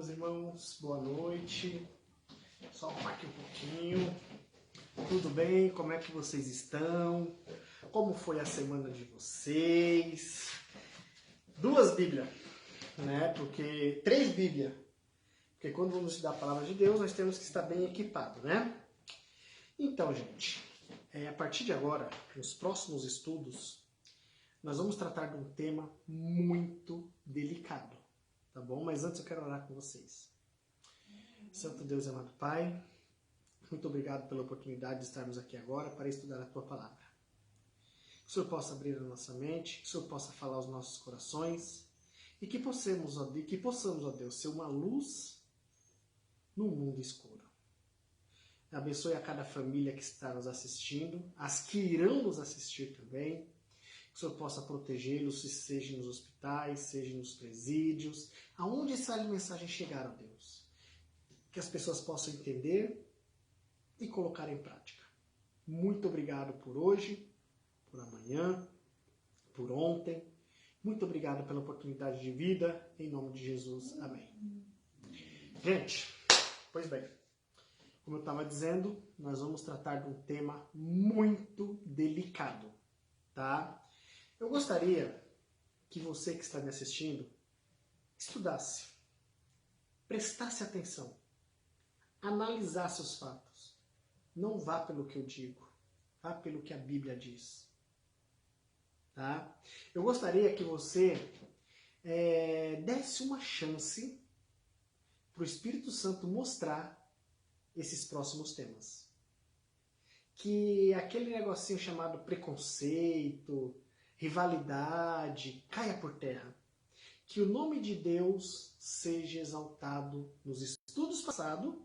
meus irmãos, boa noite. Só arrumar aqui um pouquinho. Tudo bem? Como é que vocês estão? Como foi a semana de vocês? 2 Bíblias, né? Porque 3 Bíblias. Porque quando vamos estudar a palavra de Deus, nós temos que estar bem equipados, né? Então, gente, a partir de agora, nos próximos estudos, nós vamos tratar de um tema muito delicado, tá bom? Mas antes eu quero orar com vocês. Santo Deus e amado Pai, muito obrigado pela oportunidade de estarmos aqui agora para estudar a Tua Palavra. Que o Senhor possa abrir a nossa mente, que o Senhor possa falar aos nossos corações e que possamos, ó Deus, ser uma luz no mundo escuro. Abençoe a cada família que está nos assistindo, as que irão nos assistir também. Que o Senhor possa protegê-los, seja nos hospitais, seja nos presídios, aonde essa mensagem chegar, ó Deus. Que as pessoas possam entender e colocar em prática. Muito obrigado por hoje, por amanhã, por ontem. Muito obrigado pela oportunidade de vida. Em nome de Jesus. Amém. Gente, pois bem, como eu estava dizendo, nós vamos tratar de um tema muito delicado, tá? Eu gostaria que você que está me assistindo estudasse, prestasse atenção, analisasse os fatos. Não vá pelo que eu digo, vá pelo que a Bíblia diz. Tá? Eu gostaria que você desse uma chance para o Espírito Santo mostrar esses próximos temas. Que aquele negocinho chamado preconceito, rivalidade, caia por terra. Que o nome de Deus seja exaltado nos estudos passados,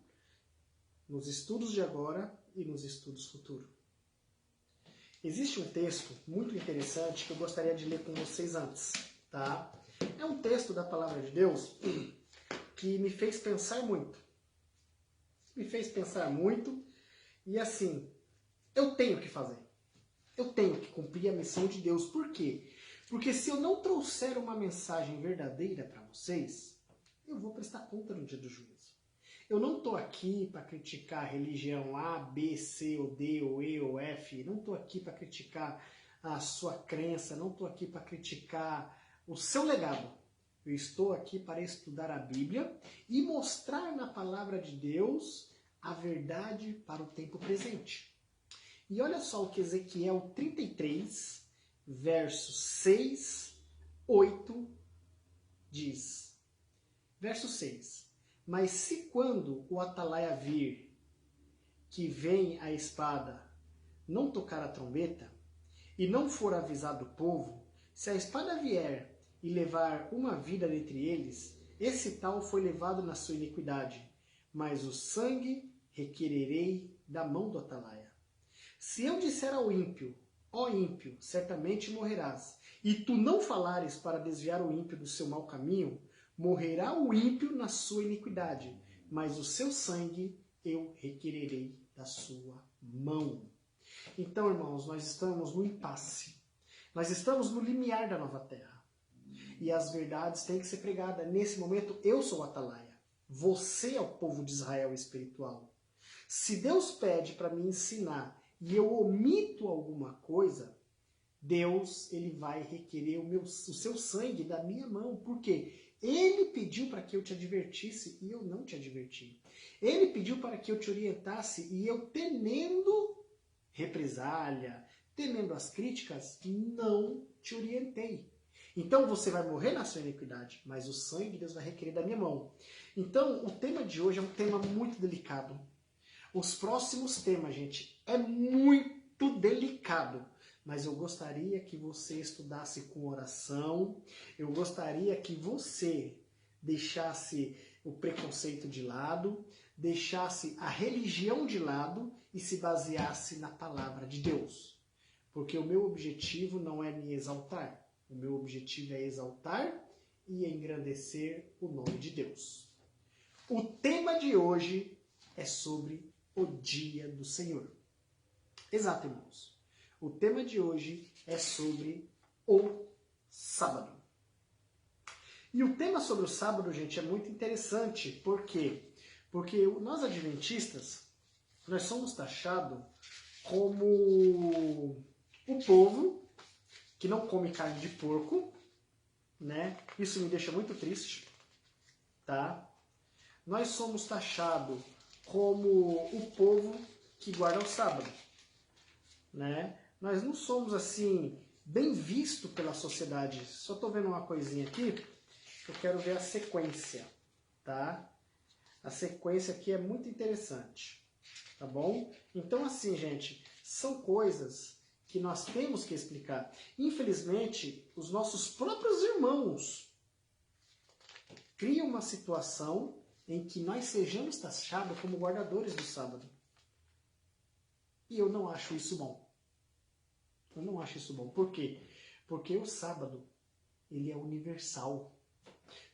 nos estudos de agora e nos estudos futuros. Existe um texto muito interessante que eu gostaria de ler com vocês antes, tá? É um texto da Palavra de Deus que me fez pensar muito. E assim, eu tenho que fazer. Eu tenho que cumprir a missão de Deus. Por quê? Porque se eu não trouxer uma mensagem verdadeira para vocês, eu vou prestar conta no dia do juízo. Eu não estou aqui para criticar a religião A, B, C, ou D, ou E, ou F. Não estou aqui para criticar a sua crença. Não estou aqui para criticar o seu legado. Eu estou aqui para estudar a Bíblia e mostrar na palavra de Deus a verdade para o tempo presente. E olha só o que Ezequiel 33, versos 6, 8 diz. Verso 6. Mas se quando o atalaia vir, que vem a espada, não tocar a trombeta, e não for avisado o povo, se a espada vier e levar uma vida dentre eles, esse tal foi levado na sua iniquidade, mas o sangue requererei da mão do atalaia. Se eu disser ao ímpio, ó ímpio, certamente morrerás, e tu não falares para desviar o ímpio do seu mau caminho, morrerá o ímpio na sua iniquidade, mas o seu sangue eu requererei da sua mão. Então, irmãos, nós estamos no impasse. Nós estamos no limiar da nova terra. E as verdades têm que ser pregadas. Nesse momento, eu sou o atalaia. Você é o povo de Israel espiritual. Se Deus pede para me ensinar e eu omito alguma coisa, Deus ele vai requerer o seu sangue da minha mão. Por quê? Ele pediu para que eu te advertisse e eu não te adverti. Ele pediu para que eu te orientasse e eu, temendo represália, temendo as críticas, não te orientei. Então você vai morrer na sua iniquidade, mas o sangue de Deus vai requerer da minha mão. Então o tema de hoje é um tema muito delicado. Os próximos temas, gente, é muito delicado. Mas eu gostaria que você estudasse com oração. Eu gostaria que você deixasse o preconceito de lado, deixasse a religião de lado e se baseasse na palavra de Deus. Porque o meu objetivo não é me exaltar. O meu objetivo é exaltar e engrandecer o nome de Deus. O tema de hoje é sobre o dia do Senhor. Exato, irmãos. O tema de hoje é sobre o sábado. E o tema sobre o sábado, gente, é muito interessante. Por quê? Porque nós adventistas, nós somos taxados como o povo que não come carne de porco, né? Isso me deixa muito triste, tá? Nós somos taxados como o povo que guarda o sábado, né? Nós não somos assim bem visto pela sociedade. Só estou vendo uma coisinha aqui, eu quero ver a sequência, tá? A sequência aqui é muito interessante, tá bom? Então assim, gente, são coisas que nós temos que explicar. Infelizmente, os nossos próprios irmãos criam uma situação em que nós sejamos taxados como guardadores do sábado. E eu não acho isso bom. Eu não acho isso bom. Por quê? Porque o sábado, ele é universal.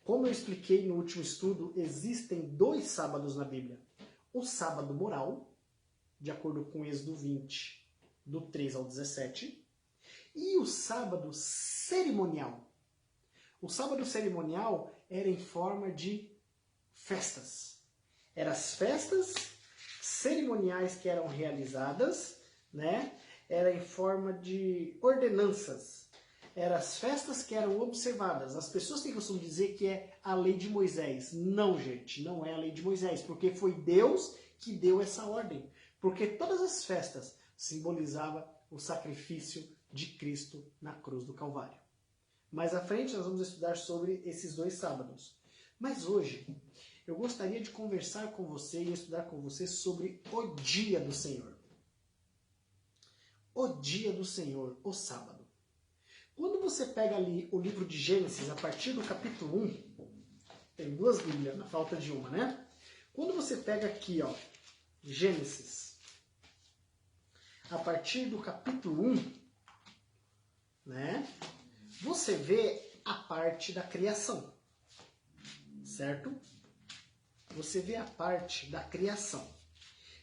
Como eu expliquei no último estudo, existem 2 sábados na Bíblia. O sábado moral, de acordo com Êxodo 20, do 3 ao 17, e o sábado cerimonial. O sábado cerimonial era em forma de festas. Eram as festas cerimoniais que eram realizadas, né? Era em forma de ordenanças. Eram as festas que eram observadas. As pessoas têm costume dizer que é a lei de Moisés. Não, gente, não é a lei de Moisés, porque foi Deus que deu essa ordem. Porque todas as festas simbolizavam o sacrifício de Cristo na cruz do Calvário. Mais à frente nós vamos estudar sobre esses 2 sábados. Mas hoje eu gostaria de conversar com você e estudar com você sobre o dia do Senhor. O dia do Senhor, o sábado. Quando você pega ali o livro de Gênesis, a partir do capítulo 1, tem 2 Bíblias, na falta de uma, né? Quando você pega aqui, ó, Gênesis, a partir do capítulo 1, né? Você vê a parte da criação, certo? Você vê a parte da criação.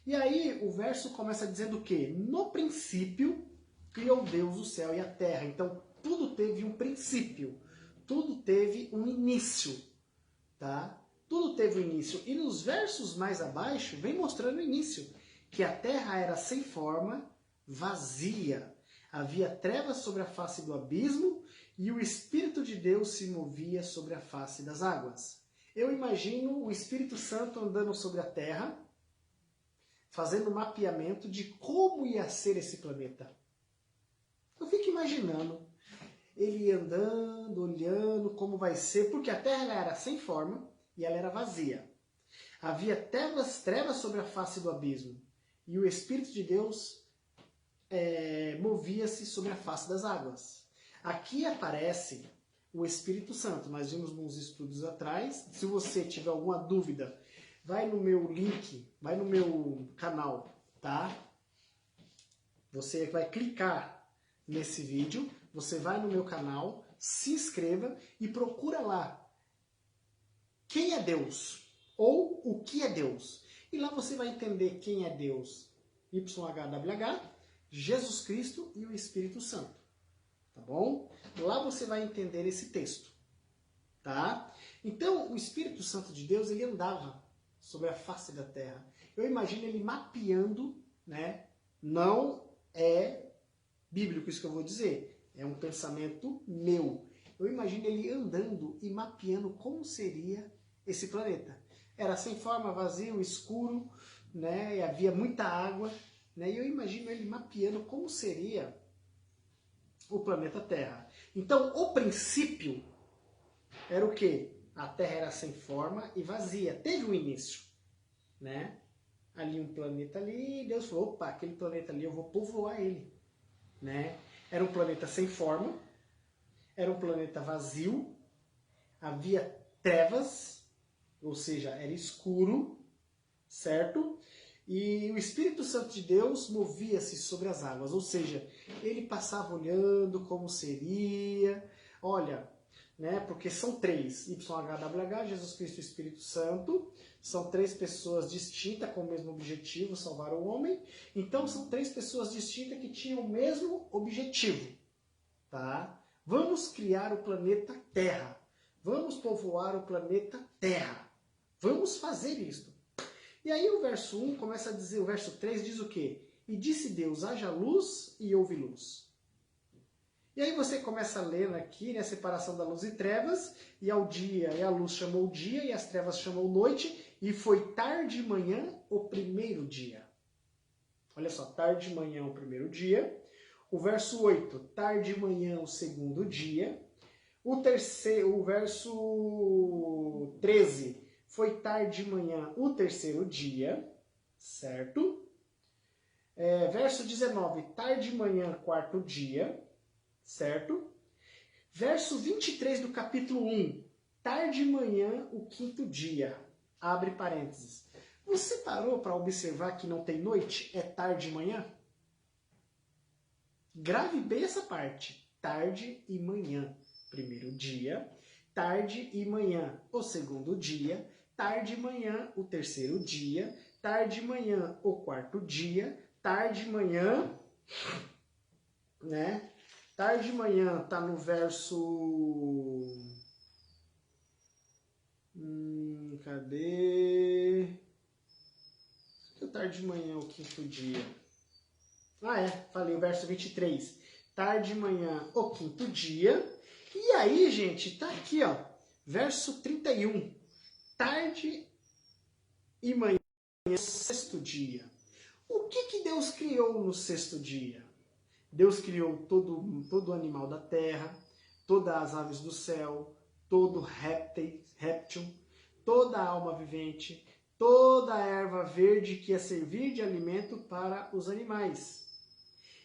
E aí o verso começa dizendo o quê? No princípio criou Deus o céu e a terra. Então tudo teve um princípio, tudo teve um início, tá? Tudo teve um início. E nos versos mais abaixo vem mostrando o início, que a terra era sem forma, vazia. Havia trevas sobre a face do abismo e o Espírito de Deus se movia sobre a face das águas. Eu imagino o Espírito Santo andando sobre a terra, fazendo um mapeamento de como ia ser esse planeta. Eu fico imaginando ele andando, olhando como vai ser, porque a terra ela era sem forma e ela era vazia. Havia trevas sobre a face do abismo e o Espírito de Deus movia-se sobre a face das águas. Aqui aparece o Espírito Santo. Nós vimos nos estudos atrás. Se você tiver alguma dúvida, vai no meu link, vai no meu canal, tá? Você vai clicar nesse vídeo, você vai no meu canal, se inscreva e procura lá quem é Deus ou o que é Deus. E lá você vai entender quem é Deus. YHWH, Jesus Cristo e o Espírito Santo. Tá bom? Lá você vai entender esse texto. Tá? Então, o Espírito Santo de Deus, ele andava sobre a face da terra. Eu imagino ele mapeando, né? Não é bíblico isso que eu vou dizer. É um pensamento meu. Eu imagino ele andando e mapeando como seria esse planeta. Era sem forma, vazio, escuro, né? E havia muita água, né? E eu imagino ele mapeando como seria o planeta Terra. Então, o princípio era o quê? A Terra era sem forma e vazia. Teve um início, né? Ali um planeta ali, Deus falou, opa, aquele planeta ali eu vou povoar ele, né? Era um planeta sem forma, era um planeta vazio, havia trevas, ou seja, era escuro, certo? E o Espírito Santo de Deus movia-se sobre as águas, ou seja, ele passava olhando como seria. Olha, né? Porque são 3, YHWH, Jesus Cristo e Espírito Santo, são 3 pessoas distintas com o mesmo objetivo, salvar o homem. Então são 3 pessoas distintas que tinham o mesmo objetivo, tá? Vamos criar o planeta Terra. Vamos povoar o planeta Terra. Vamos fazer isto. E aí o verso 1 começa a dizer, o verso 3 diz o quê? E disse Deus, haja luz e houve luz. E aí você começa a ler aqui, né, a separação da luz e trevas, e ao dia, e a luz chamou dia, e as trevas chamou noite, e foi tarde e manhã o primeiro dia. Olha só, tarde e manhã o primeiro dia. O verso 8, tarde e manhã o segundo dia. O verso 13, foi tarde e manhã o terceiro dia, certo? Verso 19, tarde e manhã quarto dia, certo? Verso 23 do capítulo 1, tarde e manhã o quinto dia, abre parênteses. Você parou para observar que não tem noite? É tarde e manhã? Grave bem essa parte. Tarde e manhã. Primeiro dia. Tarde e manhã. O segundo dia. Tarde e manhã. O terceiro dia. Tarde e manhã. O quarto dia. Tarde e manhã. Né? Tarde e manhã tá no verso... cadê? Tarde de manhã, o quinto dia. Falei o verso 23. Tarde de manhã, o quinto dia. E aí, gente, tá aqui, ó. Verso 31. Tarde e manhã, o sexto dia. O que Deus criou no sexto dia? Deus criou todo animal da terra, todas as aves do céu, todo réptil, toda alma vivente, toda a erva verde que ia servir de alimento para os animais.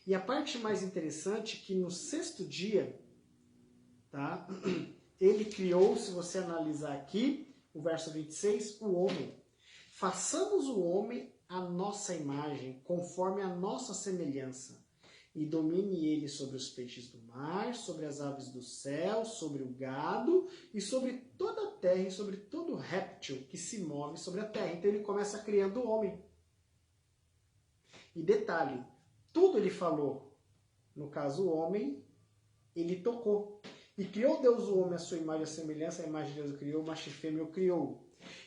E a parte mais interessante é que no sexto dia, tá? Ele criou, se você analisar aqui, o verso 26, o homem. Façamos o homem à nossa imagem, conforme a nossa semelhança, e domine ele sobre os peixes do mar, sobre as aves do céu, sobre o gado, e sobre toda a terra, e sobre todo réptil que se move sobre a terra. Então ele começa criando o homem. E detalhe, tudo ele falou. No caso, o homem, ele tocou. E criou Deus o homem à sua imagem e semelhança, a imagem de Deus o criou, macho e fêmea o criou.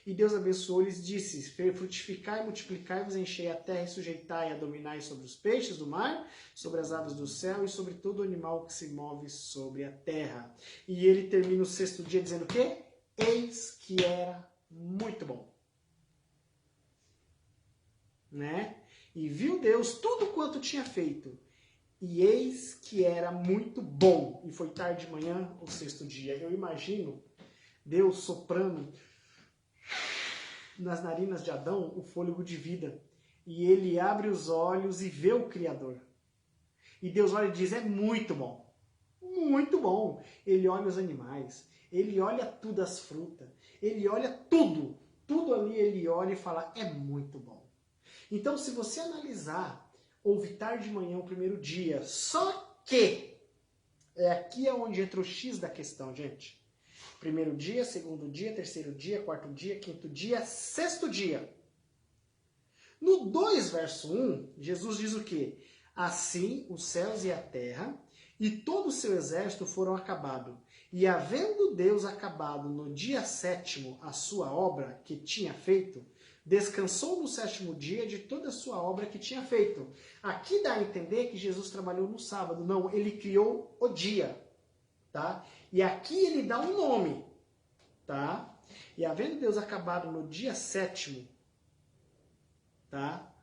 E Deus abençoou-lhes, disse, frutificai, multiplicai-vos, enchei a terra e sujeitai a dominai sobre os peixes do mar, sobre as aves do céu e sobre todo animal que se move sobre a terra. E ele termina o sexto dia dizendo o quê? Eis que era muito bom. Né? E viu Deus tudo quanto tinha feito. E eis que era muito bom. E foi tarde de manhã, o sexto dia. Eu imagino Deus soprando nas narinas de Adão o fôlego de vida. E ele abre os olhos e vê o Criador. E Deus olha e diz, é muito bom. Muito bom. Ele olha os animais. Ele olha tudo, as frutas. Ele olha tudo. Tudo ali ele olha e fala, é muito bom. Então, se você analisar, houve tarde de manhã o primeiro dia. Só que, aqui é onde entra o X da questão, gente. Primeiro dia, segundo dia, terceiro dia, quarto dia, quinto dia, sexto dia. No 2, verso 1, Jesus diz o quê? Assim os céus e a terra e todo o seu exército foram acabados. E havendo Deus acabado no dia sétimo a sua obra que tinha feito, descansou no sétimo dia de toda a sua obra que tinha feito. Aqui dá a entender que Jesus trabalhou no sábado. Não, ele criou o dia. Tá? E aqui ele dá um nome. Tá? E havendo Deus acabado no dia sétimo, tá?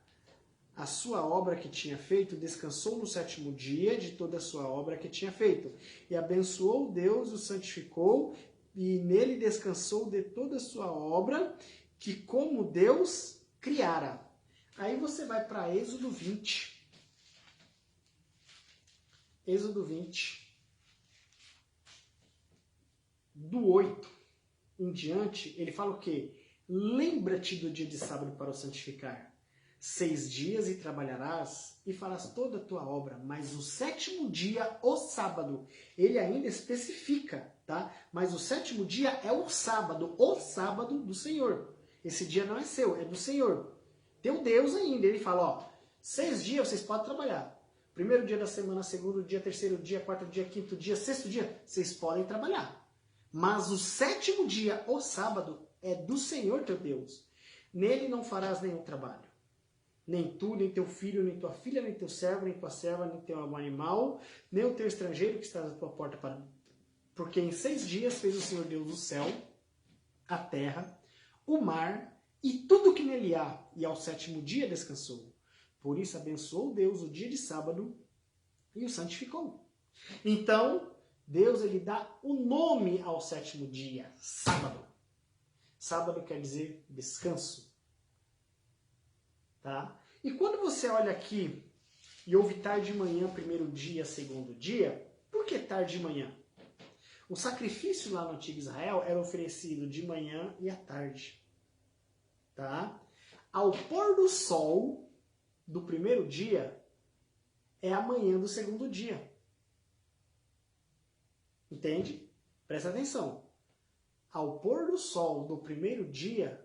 A sua obra que tinha feito, descansou no sétimo dia de toda a sua obra que tinha feito. E abençoou Deus, o santificou, e nele descansou de toda a sua obra, que como Deus criara. Aí você vai para Êxodo 20. Êxodo 20. Do 8 em diante, ele fala o quê? Lembra-te do dia de sábado para o santificar. 6 dias e trabalharás e farás toda a tua obra, mas o sétimo dia, o sábado, ele ainda especifica, tá? Mas o sétimo dia é o sábado do Senhor. Esse dia não é seu, é do Senhor. Teu Deus ainda, ele fala, ó, 6 dias vocês podem trabalhar. Primeiro dia da semana, segundo dia, terceiro dia, quarto dia, quinto dia, sexto dia, vocês podem trabalhar. Mas o sétimo dia, o sábado, é do Senhor teu Deus. Nele não farás nenhum trabalho. Nem tu, nem teu filho, nem tua filha, nem teu servo, nem tua serva, nem teu animal, nem o teu estrangeiro que está à tua porta para... Porque em 6 dias fez o Senhor Deus o céu, a terra, o mar e tudo que nele há, e ao sétimo dia descansou. Por isso abençoou Deus o dia de sábado e o santificou. Então, Deus ele dá o nome ao sétimo dia, sábado. Sábado quer dizer descanso. Tá? E quando você olha aqui e ouve tarde de manhã, primeiro dia, segundo dia, por que tarde de manhã? O sacrifício lá no antigo Israel era oferecido de manhã e à tarde. Tá? Ao pôr do sol do primeiro dia, é a manhã do segundo dia. Entende? Presta atenção. Ao pôr do sol do primeiro dia,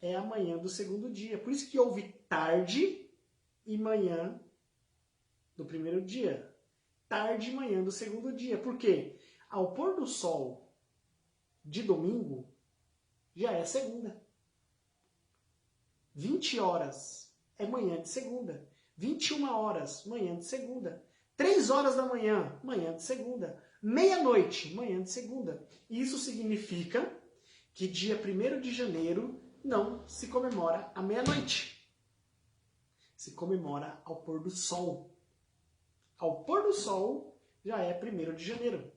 é a manhã do segundo dia. Por isso que houve tarde e manhã do primeiro dia. Tarde e manhã do segundo dia. Por quê? Ao pôr do sol de domingo, já é segunda. 20 horas é manhã de segunda. 21 horas, manhã de segunda. 3 horas da manhã, manhã de segunda. Meia-noite, manhã de segunda. Isso significa que dia 1º de janeiro não se comemora à meia-noite. Se comemora ao pôr do sol. Ao pôr do sol já é 1º de janeiro.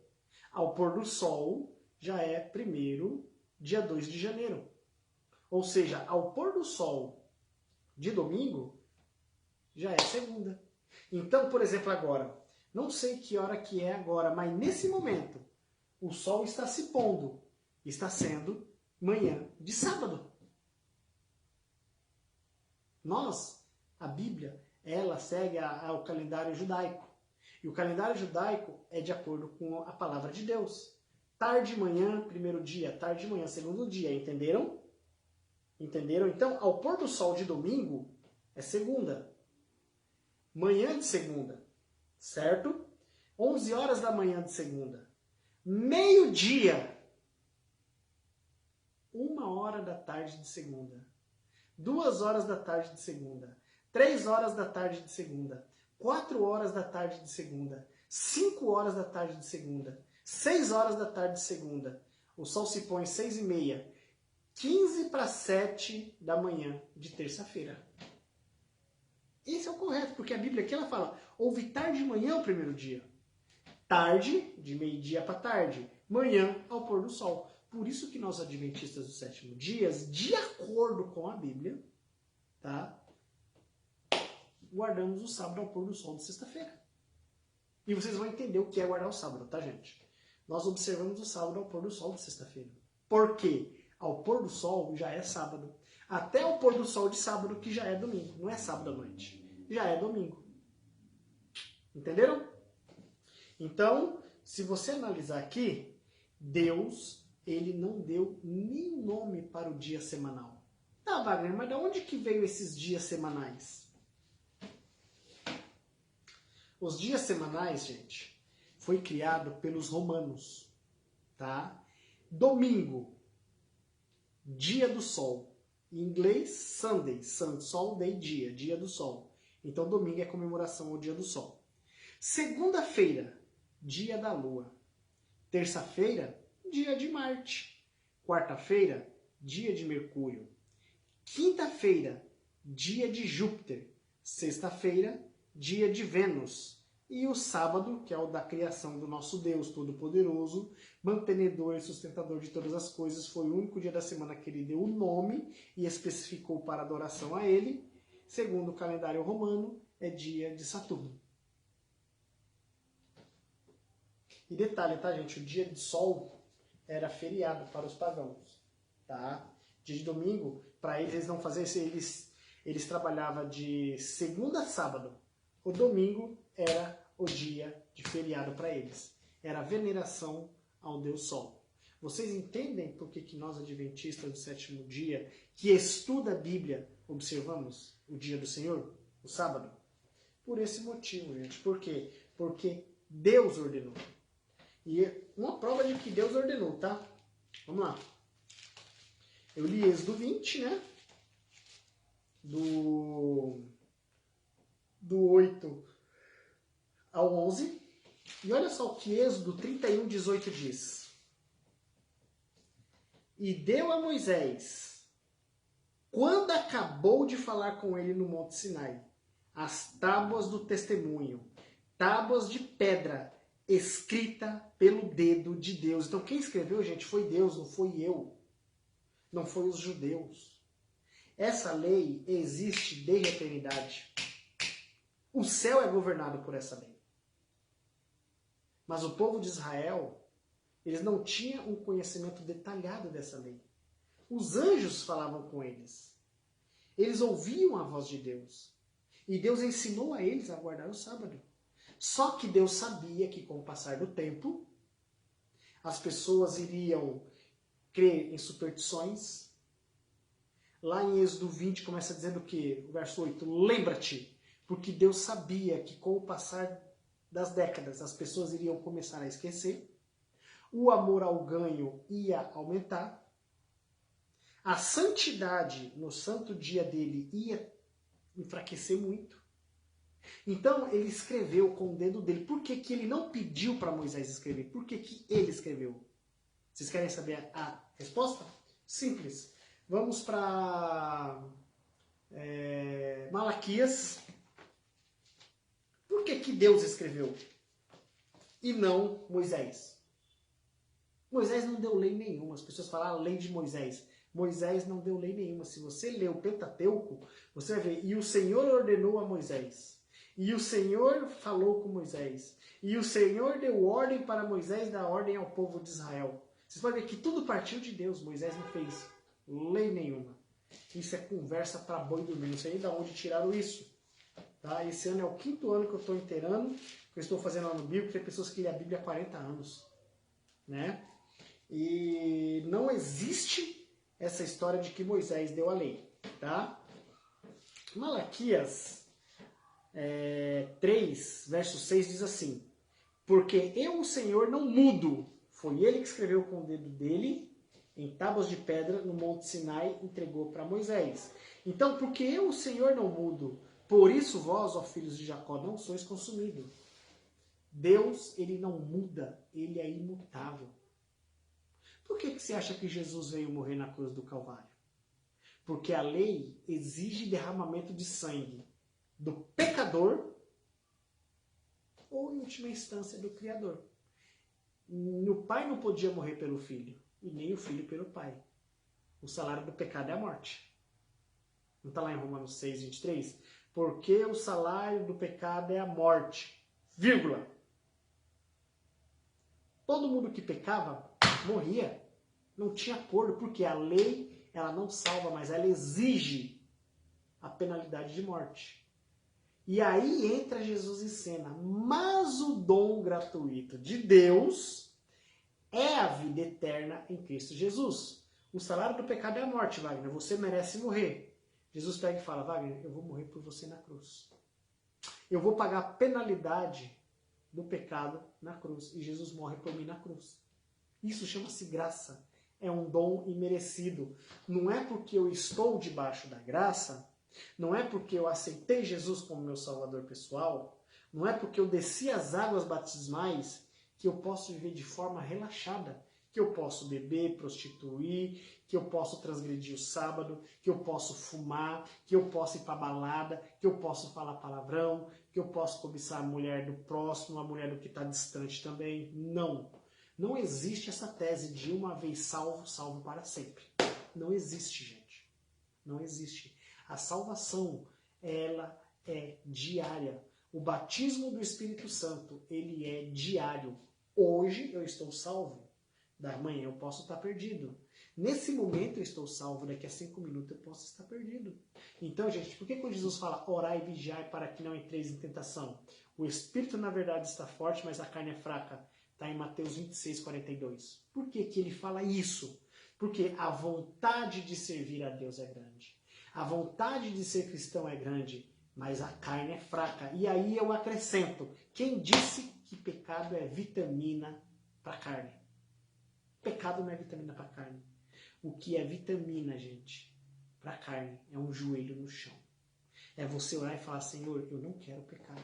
Ao pôr do sol já é dia 2 de janeiro. Ou seja, ao pôr do sol de domingo já é segunda. Então, por exemplo, agora, não sei que hora que é agora, mas nesse momento o sol está se pondo. Está sendo manhã de sábado. A Bíblia, ela segue o calendário judaico. E o calendário judaico é de acordo com a palavra de Deus. Tarde de manhã, primeiro dia, tarde de manhã, segundo dia, entenderam? Entenderam? Então, ao pôr do sol de domingo, é segunda. Manhã de segunda, certo? 11 horas da manhã de segunda. Meio-dia, 1 hora da tarde de segunda. 2 horas da tarde de segunda. 3 horas da tarde de segunda. 4 horas da tarde de segunda. 5 horas da tarde de segunda. 6 horas da tarde de segunda. O sol se põe 6h30. 15 para 7 da manhã de terça-feira. Esse é o correto, porque a Bíblia aqui ela fala, houve tarde de manhã o primeiro dia. Tarde, de meio-dia para tarde. Manhã ao pôr do sol. Por isso que nós adventistas do sétimo dia, de acordo com a Bíblia, tá? Guardamos o sábado ao pôr do sol de sexta-feira. E vocês vão entender o que é guardar o sábado, tá, gente? Nós observamos o sábado ao pôr do sol de sexta-feira. Por quê? Ao pôr do sol já é sábado. Até o pôr do sol de sábado, que já é domingo. Não é sábado à noite. Já é domingo. Entenderam? Então, se você analisar aqui, Deus, ele não deu nenhum nome para o dia semanal. Tá, Wagner, mas de onde que veio esses dias semanais? Os dias semanais, gente, foi criado pelos romanos, tá? Domingo, dia do sol. Em inglês, Sunday, Sol, Day, dia do sol. Então, domingo é comemoração ao dia do sol. Segunda-feira, dia da lua. Terça-feira, dia de Marte. Quarta-feira, dia de Mercúrio. Quinta-feira, dia de Júpiter. Sexta-feira, dia de Vênus. E o sábado, que é o da criação do nosso Deus Todo-Poderoso, mantenedor e sustentador de todas as coisas, foi o único dia da semana que ele deu o nome e especificou para adoração a ele. Segundo o calendário romano, é dia de Saturno. E detalhe, tá, gente? O dia de sol era feriado para os pagãos, tá? Dia de domingo, para eles não faziam isso, eles trabalhavam de segunda a sábado. O domingo era o dia de feriado para eles. Era a veneração ao Deus Sol. Vocês entendem por que nós, adventistas do sétimo dia, que estuda a Bíblia, observamos o dia do Senhor, o sábado? Por esse motivo, gente. Por quê? Porque Deus ordenou. E uma prova de que Deus ordenou, tá? Vamos lá. Eu li Êxodo 20, né? Do 8 ao 11. E olha só o que Êxodo 31, 18 diz. E deu a Moisés, quando acabou de falar com ele no Monte Sinai, as tábuas do testemunho, tábuas de pedra, escrita pelo dedo de Deus. Então quem escreveu, gente, foi Deus, não foi eu. Não foi os judeus. Essa lei existe desde a eternidade. O céu é governado por essa lei. Mas o povo de Israel, eles não tinham um conhecimento detalhado dessa lei. Os anjos falavam com eles. Eles ouviam a voz de Deus. E Deus ensinou a eles a guardar o sábado. Só que Deus sabia que com o passar do tempo, as pessoas iriam crer em superstições. Lá em Êxodo 20 começa dizendo o quê? O verso 8, lembra-te, porque Deus sabia que com o passar das décadas as pessoas iriam começar a esquecer, o amor ao ganho ia aumentar, a santidade no santo dia dele ia enfraquecer muito. Então ele escreveu com o dedo dele. Por que ele não pediu para Moisés escrever? Por que ele escreveu? Vocês querem saber a resposta? Simples. Vamos para Malaquias. Por que Deus escreveu? E não Moisés? Moisés não deu lei nenhuma. As pessoas falam a lei de Moisés. Moisés não deu lei nenhuma. Se você ler o Pentateuco, você vai ver. E o Senhor ordenou a Moisés. E o Senhor falou com Moisés. E o Senhor deu ordem para Moisés dar ordem ao povo de Israel. Vocês podem ver que tudo partiu de Deus. Moisés não fez lei nenhuma. Isso é conversa para boi dormir. Não sei nem de onde tiraram isso. Tá? Esse ano é o 5º ano que eu estou inteirando. Que eu estou fazendo ano bíblico. Tem pessoas que lêem a Bíblia há 40 anos. Né? E não existe essa história de que Moisés deu a lei. Tá? Malaquias 3, verso 6 diz assim: porque eu, o Senhor, não mudo. Foi ele que escreveu com o dedo dele, em tábuas de pedra, no Monte Sinai, entregou para Moisés. Então, porque eu, o Senhor, não mudo, por isso vós, ó filhos de Jacó, não sois consumidos. Deus, ele não muda, ele é imutável. Por que você acha que Jesus veio morrer na cruz do Calvário? Porque a lei exige derramamento de sangue do pecador ou, em última instância, do Criador. O pai não podia morrer pelo filho, e nem o filho pelo pai. O salário do pecado é a morte. Não está lá em Romanos 6, 23? Porque o salário do pecado é a morte, vírgula. Todo mundo que pecava morria. Não tinha acordo, porque a lei ela não salva, mas ela exige a penalidade de morte. E aí entra Jesus em cena. Mas o dom gratuito de Deus é a vida eterna em Cristo Jesus. O salário do pecado é a morte, Wagner. Você merece morrer. Jesus pega e fala: Wagner, eu vou morrer por você na cruz. Eu vou pagar a penalidade do pecado na cruz. E Jesus morre por mim na cruz. Isso chama-se graça. É um dom imerecido. Não é porque eu estou debaixo da graça, não é porque eu aceitei Jesus como meu salvador pessoal, não é porque eu desci as águas batismais que eu posso viver de forma relaxada, que eu posso beber, prostituir, que eu posso transgredir o sábado, que eu posso fumar, que eu posso ir para balada, que eu posso falar palavrão, que eu posso cobiçar a mulher do próximo, a mulher do que está distante também. Não. Não existe essa tese de uma vez salvo, salvo para sempre. Não existe, gente. Não existe. A salvação, ela é diária. O batismo do Espírito Santo, ele é diário. Hoje eu estou salvo. Da manhã eu posso estar perdido. Nesse momento eu estou salvo. Daqui a 5 minutos eu posso estar perdido. Então, gente, por que quando Jesus fala orai e vigiai para que não entreis em tentação? O Espírito, na verdade, está forte, mas a carne é fraca. Está em Mateus 26, 42. Por que ele fala isso? Porque a vontade de servir a Deus é grande. A vontade de ser cristão é grande, mas a carne é fraca. E aí eu acrescento, quem disse que pecado é vitamina para a carne. Pecado não é vitamina para a carne. O que é vitamina, gente, para a carne é um joelho no chão. É você orar e falar, Senhor, eu não quero pecar.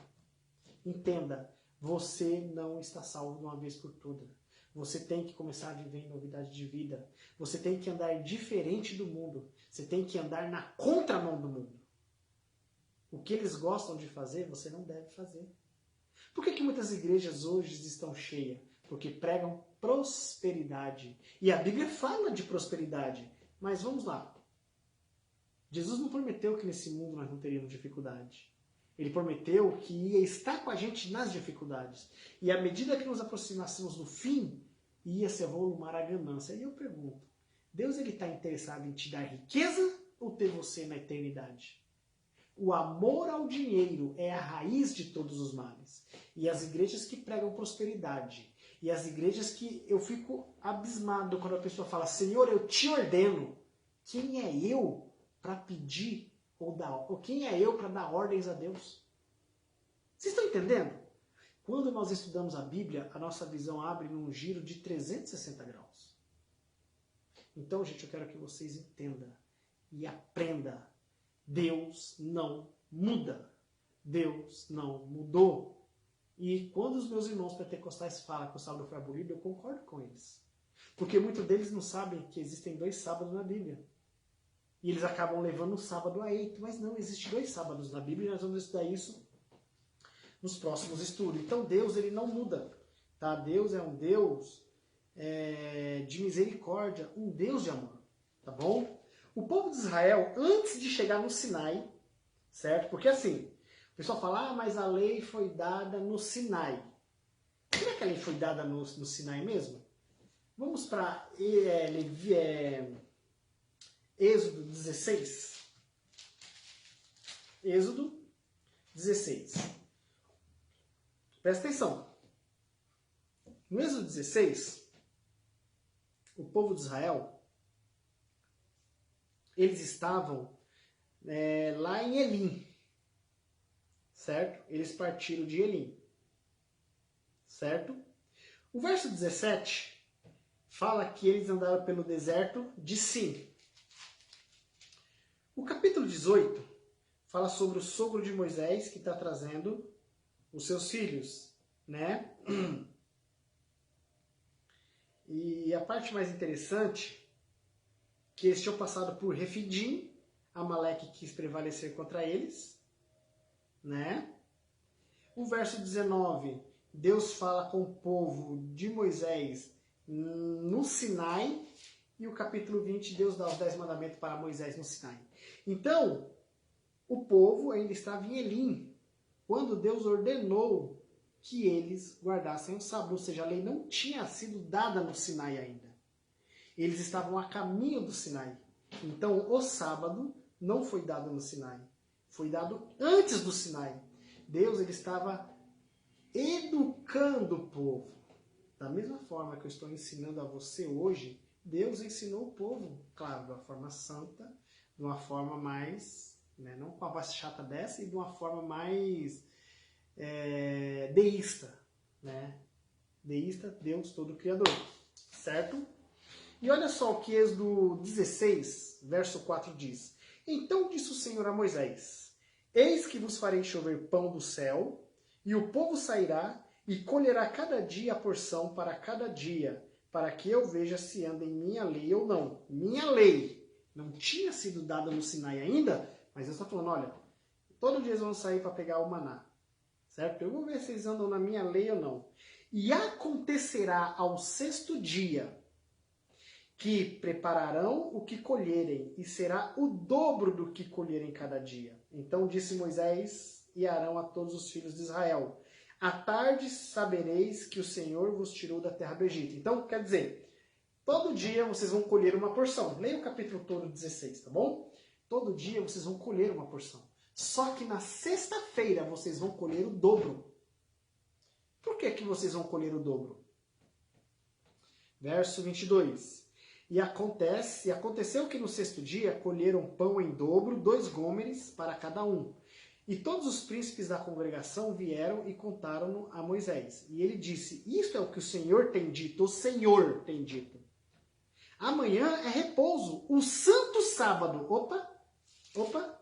Entenda, você não está salvo de uma vez por todas. Você tem que começar a viver em novidade de vida. Você tem que andar diferente do mundo. Você tem que andar na contramão do mundo. O que eles gostam de fazer, você não deve fazer. Por que muitas igrejas hoje estão cheias? Porque pregam prosperidade. E a Bíblia fala de prosperidade. Mas vamos lá. Jesus não prometeu que nesse mundo nós não teríamos dificuldade. Ele prometeu que ia estar com a gente nas dificuldades. E à medida que nos aproximássemos do fim, ia se avolumar a ganância. E eu pergunto, Deus está interessado em te dar riqueza ou ter você na eternidade? O amor ao dinheiro é a raiz de todos os males. E as igrejas que pregam prosperidade, e as igrejas que eu fico abismado quando a pessoa fala, Senhor, eu te ordeno. Quem é eu para pedir ou quem é eu para dar ordens a Deus? Vocês estão entendendo? Quando nós estudamos a Bíblia, a nossa visão abre num giro de 360 graus. Então, gente, eu quero que vocês entendam e aprendam. Deus não muda. Deus não mudou. E quando os meus irmãos pentecostais falam que o sábado foi abolido, eu concordo com eles. Porque muitos deles não sabem que existem 2 sábados na Bíblia. E eles acabam levando o sábado a eito. Mas não, existem 2 sábados na Bíblia e nós vamos estudar isso nos próximos estudos. Então Deus, ele não muda. Tá? Deus é um Deus de misericórdia, um Deus de amor. Tá bom? O povo de Israel, antes de chegar no Sinai, certo? Porque assim, o pessoal fala, mas a lei foi dada no Sinai. Será que a lei foi dada no Sinai mesmo? Vamos para Êxodo 16. Êxodo 16. Presta atenção. No Êxodo 16, o povo de Israel, eles estavam lá em Elim, certo? Eles partiram de Elim, certo? O verso 17 fala que eles andaram pelo deserto de Sim. O capítulo 18 fala sobre o sogro de Moisés que está trazendo os seus filhos, né? E a parte mais interessante que eles tinham passado por Refidim, Amaleque quis prevalecer contra eles, né? O verso 19, Deus fala com o povo de Moisés no Sinai, e o capítulo 20, Deus dá os 10 mandamentos para Moisés no Sinai. Então, o povo ainda estava em Elim, quando Deus ordenou que eles guardassem o sábado, ou seja, a lei não tinha sido dada no Sinai ainda. Eles estavam a caminho do Sinai. Então, o sábado não foi dado no Sinai. Foi dado antes do Sinai. Deus, ele estava educando o povo. Da mesma forma que eu estou ensinando a você hoje, Deus ensinou o povo, claro, de uma forma santa, de uma forma mais, não com a voz chata dessa, e de uma forma mais deísta. Deísta, Deus todo criador. Certo? E olha só o que Êxodo 16, verso 4 diz. Então disse o Senhor a Moisés, eis que vos farei chover pão do céu, e o povo sairá e colherá cada dia a porção para cada dia, para que eu veja se anda em minha lei ou não. Minha lei não tinha sido dada no Sinai ainda, mas Deus está falando, olha, todo dia eles vão sair para pegar o maná. Certo? Eu vou ver se eles andam na minha lei ou não. E acontecerá ao 6º dia, que prepararão o que colherem, e será o dobro do que colherem cada dia. Então disse Moisés e Arão a todos os filhos de Israel, à tarde sabereis que o Senhor vos tirou da terra do Egito. Então, quer dizer, todo dia vocês vão colher uma porção. Leia o capítulo todo 16, tá bom? Todo dia vocês vão colher uma porção. Só que na sexta-feira vocês vão colher o dobro. Por que vocês vão colher o dobro? Verso 22. E aconteceu que no 6º dia colheram pão em dobro, 2 gômeres para cada um. E todos os príncipes da congregação vieram e contaram-no a Moisés. E ele disse, isto é o que o Senhor tem dito, o Senhor tem dito. Amanhã é repouso, o santo sábado. Opa.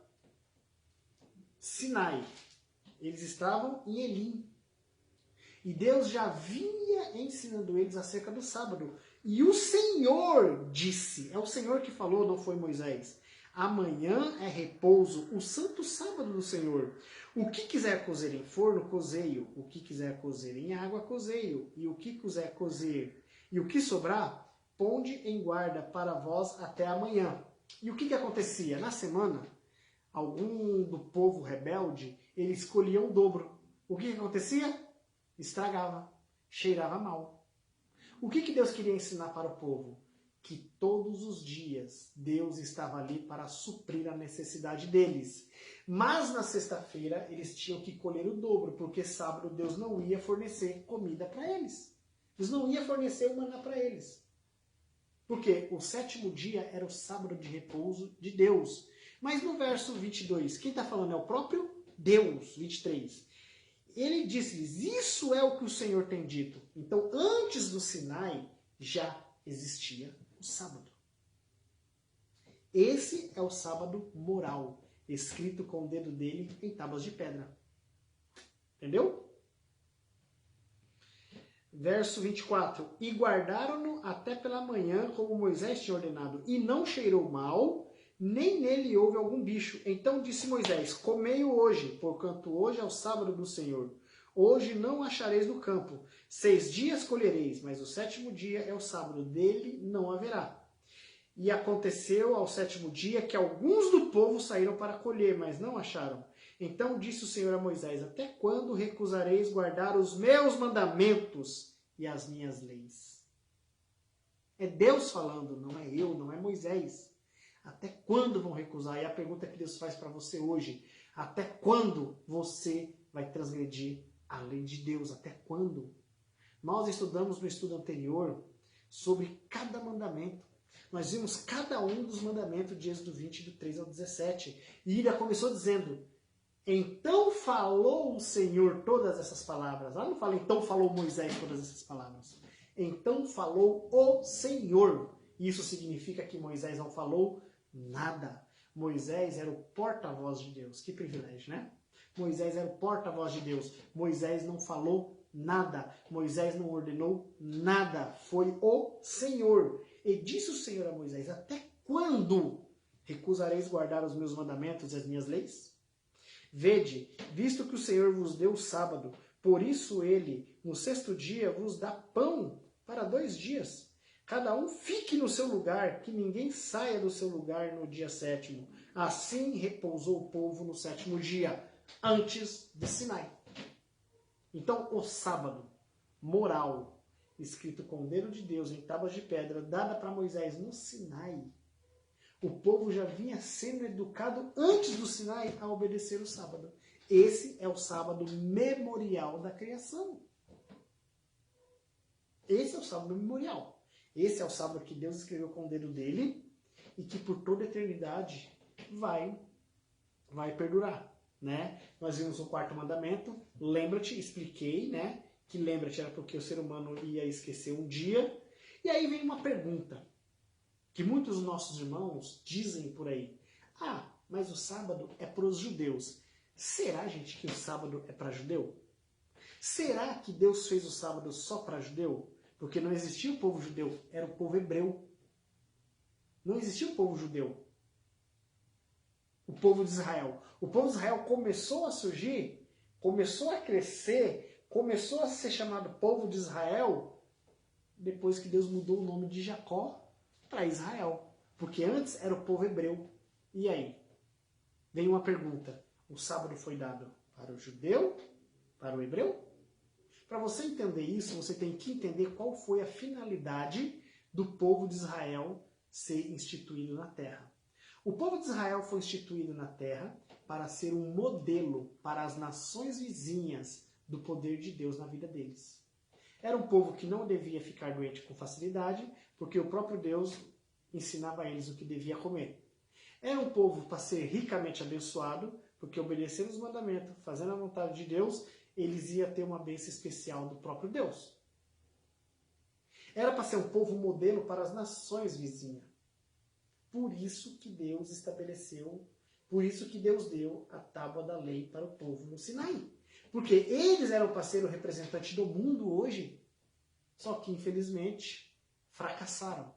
Sinai. Eles estavam em Elim. E Deus já vinha ensinando eles acerca do sábado. E o Senhor disse, é o Senhor que falou, não foi Moisés. Amanhã é repouso, o santo sábado do Senhor. O que quiser cozer em forno, cozeio. O que quiser cozer em água, cozeio. E o que quiser cozer e o que sobrar, ponde em guarda para vós até amanhã. E o que acontecia? Na semana, algum do povo rebelde, ele escolhia o dobro. O que acontecia? Estragava, cheirava mal. O que Deus queria ensinar para o povo? Que todos os dias Deus estava ali para suprir a necessidade deles. Mas na sexta-feira eles tinham que colher o dobro, porque sábado Deus não ia fornecer comida para eles. Deus não ia fornecer o maná para eles. Porque o sétimo dia era o sábado de repouso de Deus. Mas no verso 22, quem está falando é o próprio Deus, 23. Ele disse-lhes, isso é o que o Senhor tem dito. Então, antes do Sinai, já existia o sábado. Esse é o sábado moral, escrito com o dedo dele em tábuas de pedra. Entendeu? Verso 24. E guardaram-no até pela manhã, como Moisés tinha ordenado, e não cheirou mal, nem nele houve algum bicho. Então disse Moisés, comei-o hoje, porquanto hoje é o sábado do Senhor. Hoje não achareis no campo. 6 dias colhereis, mas o sétimo dia é o sábado, dele não haverá. E aconteceu ao sétimo dia que alguns do povo saíram para colher, mas não acharam. Então disse o Senhor a Moisés, até quando recusareis guardar os meus mandamentos e as minhas leis? É Deus falando, não é eu, não é Moisés. Até quando vão recusar? E a pergunta que Deus faz para você hoje, até quando você vai transgredir a lei de Deus? Até quando? Nós estudamos no estudo anterior sobre cada mandamento. Nós vimos cada um dos mandamentos de Êxodo 20, do 3 ao 17. E ainda começou dizendo, então falou o Senhor todas essas palavras. Lá não fala, então falou Moisés todas essas palavras. Então falou o Senhor. Isso significa que Moisés não falou nada. Moisés era o porta-voz de Deus. Que privilégio, né? Moisés era o porta-voz de Deus. Moisés não falou nada. Moisés não ordenou nada. Foi o Senhor. E disse o Senhor a Moisés, até quando recusareis guardar os meus mandamentos e as minhas leis? Vede, visto que o Senhor vos deu o sábado, por isso ele, no sexto dia, vos dá pão para 2 dias. Cada um fique no seu lugar, que ninguém saia do seu lugar no dia sétimo. Assim repousou o povo no sétimo dia, antes de Sinai. Então, o sábado, moral, escrito com o dedo de Deus em tábuas de pedra, dada para Moisés no Sinai, o povo já vinha sendo educado antes do Sinai a obedecer o sábado. Esse é o sábado memorial da criação. Esse é o sábado memorial. Esse é o sábado que Deus escreveu com o dedo dele e que por toda a eternidade vai perdurar, né? Nós vimos o 4º mandamento, lembra-te, expliquei, né? Que lembra-te era porque o ser humano ia esquecer um dia. E aí vem uma pergunta que muitos dos nossos irmãos dizem por aí. Ah, mas o sábado é para os judeus. Será, gente, que o sábado é para judeu? Será que Deus fez o sábado só para judeu? Porque não existia o povo judeu, era o povo hebreu. Não existia o povo judeu. O povo de Israel. O povo de Israel começou a surgir, começou a crescer, começou a ser chamado povo de Israel depois que Deus mudou o nome de Jacó para Israel. Porque antes era o povo hebreu. E aí? Vem uma pergunta. O sábado foi dado para o judeu? Para o hebreu? Para você entender isso, você tem que entender qual foi a finalidade do povo de Israel ser instituído na terra. O povo de Israel foi instituído na terra para ser um modelo para as nações vizinhas do poder de Deus na vida deles. Era um povo que não devia ficar doente com facilidade, porque o próprio Deus ensinava a eles o que devia comer. Era um povo para ser ricamente abençoado, Porque obedecendo os mandamentos, fazendo a vontade de Deus, eles iam ter uma bênção especial do próprio Deus. Era para ser um povo modelo para as nações vizinhas. Por isso que Deus estabeleceu, por isso que Deus deu a tábua da lei para o povo no Sinai. Porque eles eram para ser o representante do mundo hoje. Só que, infelizmente, fracassaram.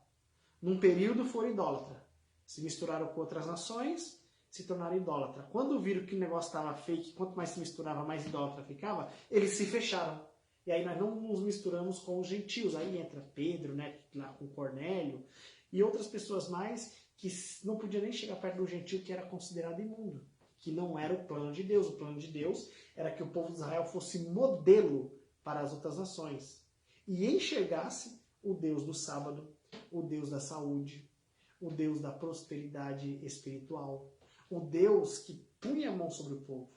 Num período foram idólatras. Se misturaram com outras nações, se tornaram idólatras. Quando viram que o negócio estava fake, quanto mais se misturava, mais idólatra ficava, eles se fecharam. E aí nós não nos misturamos com os gentios. Aí entra Pedro, né, lá com Cornélio, e outras pessoas mais que não podiam nem chegar perto do gentio, que era considerado imundo. Que não era o plano de Deus. O plano de Deus era que o povo de Israel fosse modelo para as outras nações. E enxergasse o Deus do sábado, o Deus da saúde, o Deus da prosperidade espiritual, o Deus que punha a mão sobre o povo.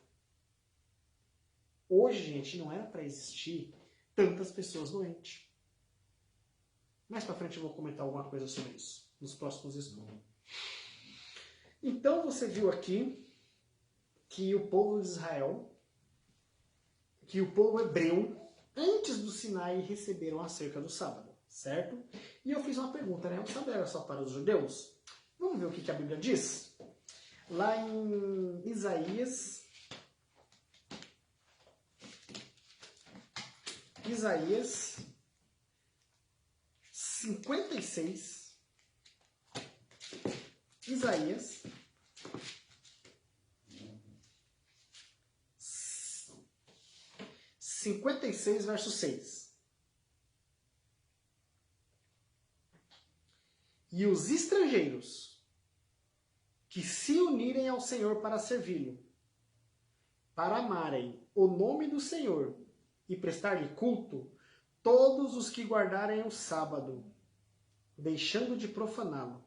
Hoje, gente, não era para existir tantas pessoas doentes. Mais para frente eu vou comentar alguma coisa sobre isso, nos próximos estudos. Então você viu aqui que o povo de Israel, que o povo hebreu, antes do Sinai, receberam acerca do sábado, certo? E eu fiz uma pergunta, né? O sábado era só para os judeus? Vamos ver o que a Bíblia diz? Lá em Isaías 56. Isaías 56, verso 6. E os estrangeiros que se unirem ao Senhor para servi-lo, para amarem o nome do Senhor e prestar-lhe culto, todos os que guardarem o sábado, deixando de profaná-lo,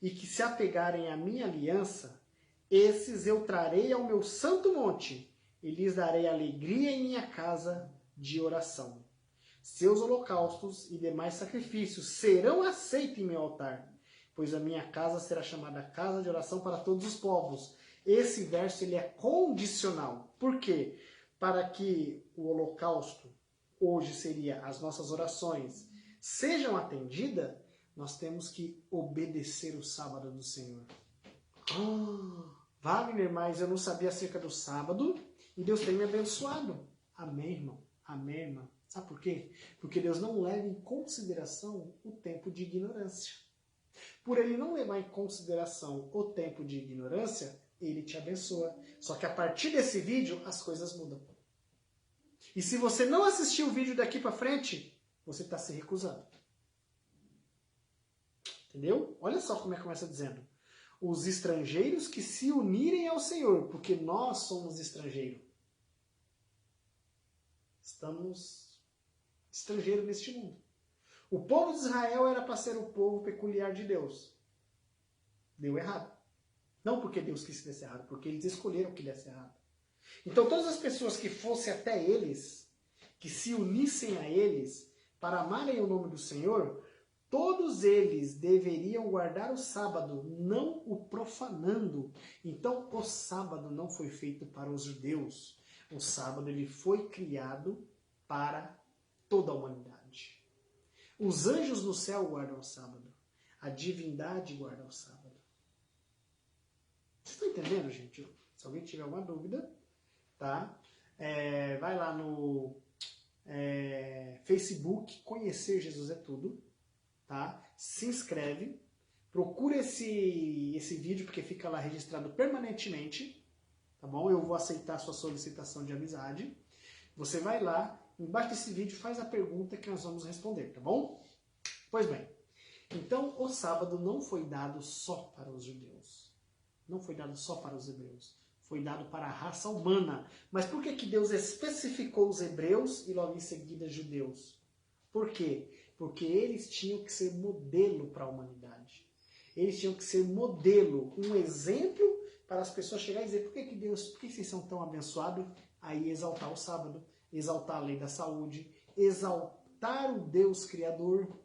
e que se apegarem à minha aliança, esses eu trarei ao meu santo monte, e lhes darei alegria em minha casa de oração. Seus holocaustos e demais sacrifícios serão aceitos em meu altar, pois a minha casa será chamada casa de oração para todos os povos. Esse verso ele é condicional. Por quê? Para que o holocausto, hoje seria as nossas orações, sejam atendidas, nós temos que obedecer o sábado do Senhor. Wagner, mas eu não sabia acerca do sábado e Deus tem me abençoado. Amém, irmão? Amém, irmã? Sabe por quê? Porque Deus não leva em consideração o tempo de ignorância. Por ele não levar em consideração o tempo de ignorância, ele te abençoa. Só que a partir desse vídeo, as coisas mudam. E se você não assistir o vídeo daqui para frente, você está se recusando. Entendeu? Olha só como é que começa dizendo. Os estrangeiros que se unirem ao Senhor, porque nós somos estrangeiros. Estamos estrangeiros neste mundo. O povo de Israel era para ser o povo peculiar de Deus. Deu errado. Não porque Deus quis que desse errado, porque eles escolheram que desse errado. Então todas as pessoas que fossem até eles, que se unissem a eles, para amarem o nome do Senhor, todos eles deveriam guardar o sábado, não o profanando. Então o sábado não foi feito para os judeus. O sábado ele foi criado para toda a humanidade. Os anjos no céu guardam o sábado. A divindade guarda o sábado. Vocês estão entendendo, gente? Se alguém tiver alguma dúvida, tá? Vai lá no Facebook, Conhecer Jesus é Tudo, tá? Se inscreve, procura esse vídeo, porque fica lá registrado permanentemente, tá bom? Eu vou aceitar a sua solicitação de amizade. Você vai lá, embaixo desse vídeo, faz a pergunta que nós vamos responder, tá bom? Pois bem, então o sábado não foi dado só para os judeus. Não foi dado só para os hebreus. Foi dado para a raça humana. Mas por que Deus especificou os hebreus e logo em seguida judeus? Por quê? Porque eles tinham que ser modelo para a humanidade. Eles tinham que ser modelo, um exemplo para as pessoas chegarem e dizer por que vocês são tão abençoados? Aí exaltar o sábado, exaltar a lei da saúde, exaltar o Deus Criador.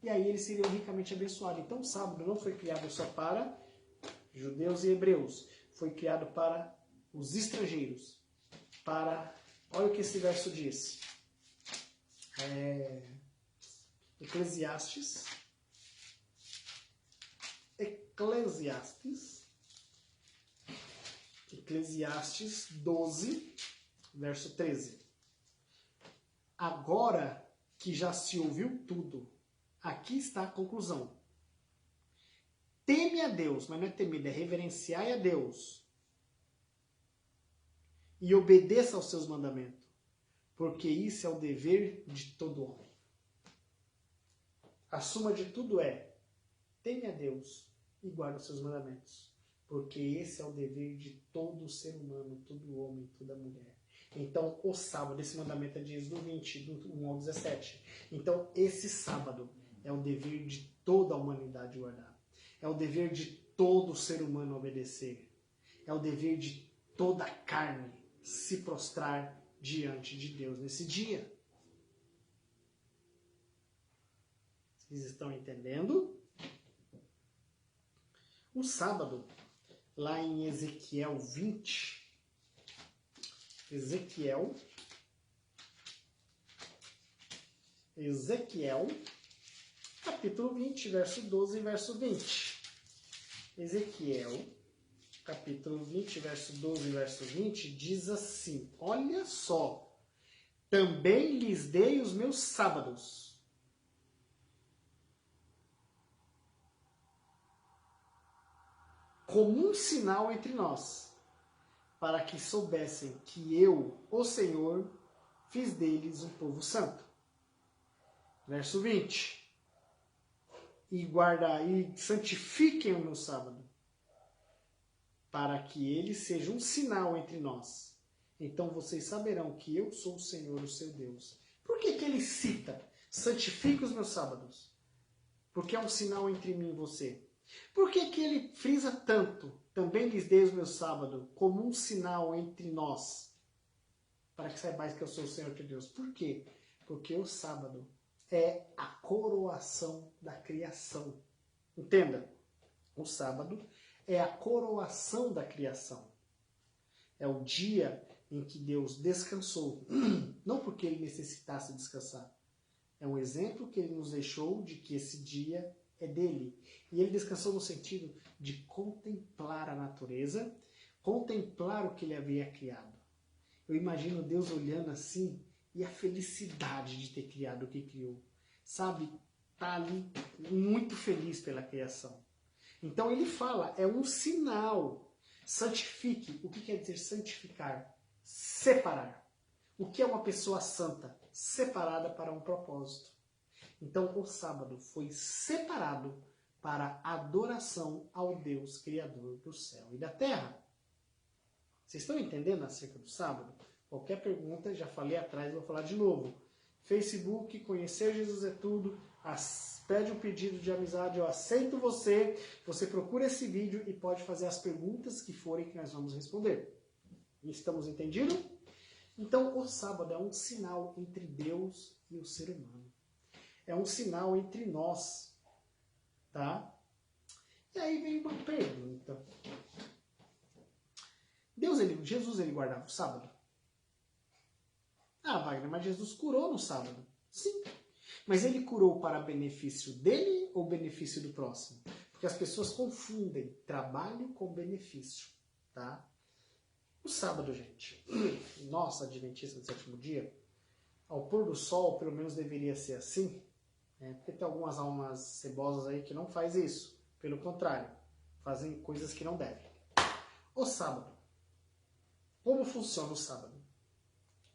E aí eles seriam ricamente abençoados. Então o sábado não foi criado só para judeus e hebreus. Foi criado para os estrangeiros, para... Olha o que esse verso diz. Eclesiastes 12, verso 13. Agora que já se ouviu tudo, aqui está a conclusão. Teme a Deus, mas não é temer, é reverenciar a Deus. E obedeça aos seus mandamentos, porque isso é o dever de todo homem. A suma de tudo é, teme a Deus e guarda os seus mandamentos, porque esse é o dever de todo ser humano, todo homem, toda mulher. Então, o sábado, esse mandamento é de Êxodo 20, do 1 ao 17. Então, esse sábado é o dever de toda a humanidade guardar. É o dever de todo ser humano obedecer. É o dever de toda a carne se prostrar diante de Deus nesse dia. Vocês estão entendendo? O sábado, lá em Ezequiel 20, Ezequiel, capítulo 20, verso 12 e verso 20. Ezequiel, capítulo 20, verso 12 e verso 20, diz assim, olha só, também lhes dei os meus sábados, como um sinal entre nós, para que soubessem que eu, o Senhor, fiz deles um povo santo. Verso 20. E santifiquem o meu sábado, para que ele seja um sinal entre nós. Então vocês saberão que eu sou o Senhor, o seu Deus. Por que ele cita, santifique os meus sábados? Porque é um sinal entre mim e você. Por que ele frisa tanto, também lhes dei os meus sábados, como um sinal entre nós? Para que saibais que eu sou o Senhor teu Deus. Por quê? Porque o sábado é a coroação da criação. Entenda, o sábado é a coroação da criação. É o dia em que Deus descansou. Não porque ele necessitasse descansar. É um exemplo que ele nos deixou de que esse dia é dele. E ele descansou no sentido de contemplar a natureza, contemplar o que ele havia criado. Eu imagino Deus olhando assim e a felicidade de ter criado o que criou. Sabe, tá ali muito feliz pela criação. Então ele fala, é um sinal. Santifique. O que quer dizer santificar? Separar. O que é uma pessoa santa? Separada para um propósito. Então o sábado foi separado para adoração ao Deus Criador do céu e da terra. Vocês estão entendendo acerca do sábado? Qualquer pergunta, já falei atrás, vou falar de novo. Facebook, Conhecer Jesus é Tudo, pede um pedido de amizade, eu aceito você. Você procura esse vídeo e pode fazer as perguntas que forem que nós vamos responder. Estamos entendidos? Então o sábado é um sinal entre Deus e o ser humano. É um sinal entre nós, tá? E aí vem uma pergunta. Jesus ele guardava o sábado? Ah, Wagner, mas Jesus curou no sábado. Sim. Mas ele curou para benefício dele ou benefício do próximo? Porque as pessoas confundem trabalho com benefício, tá? O sábado, gente, nossa, adventista do sétimo dia, ao pôr do sol, pelo menos deveria ser assim, né? Porque tem algumas almas cebosas aí que não fazem isso. Pelo contrário, fazem coisas que não devem. O sábado. Como funciona o sábado?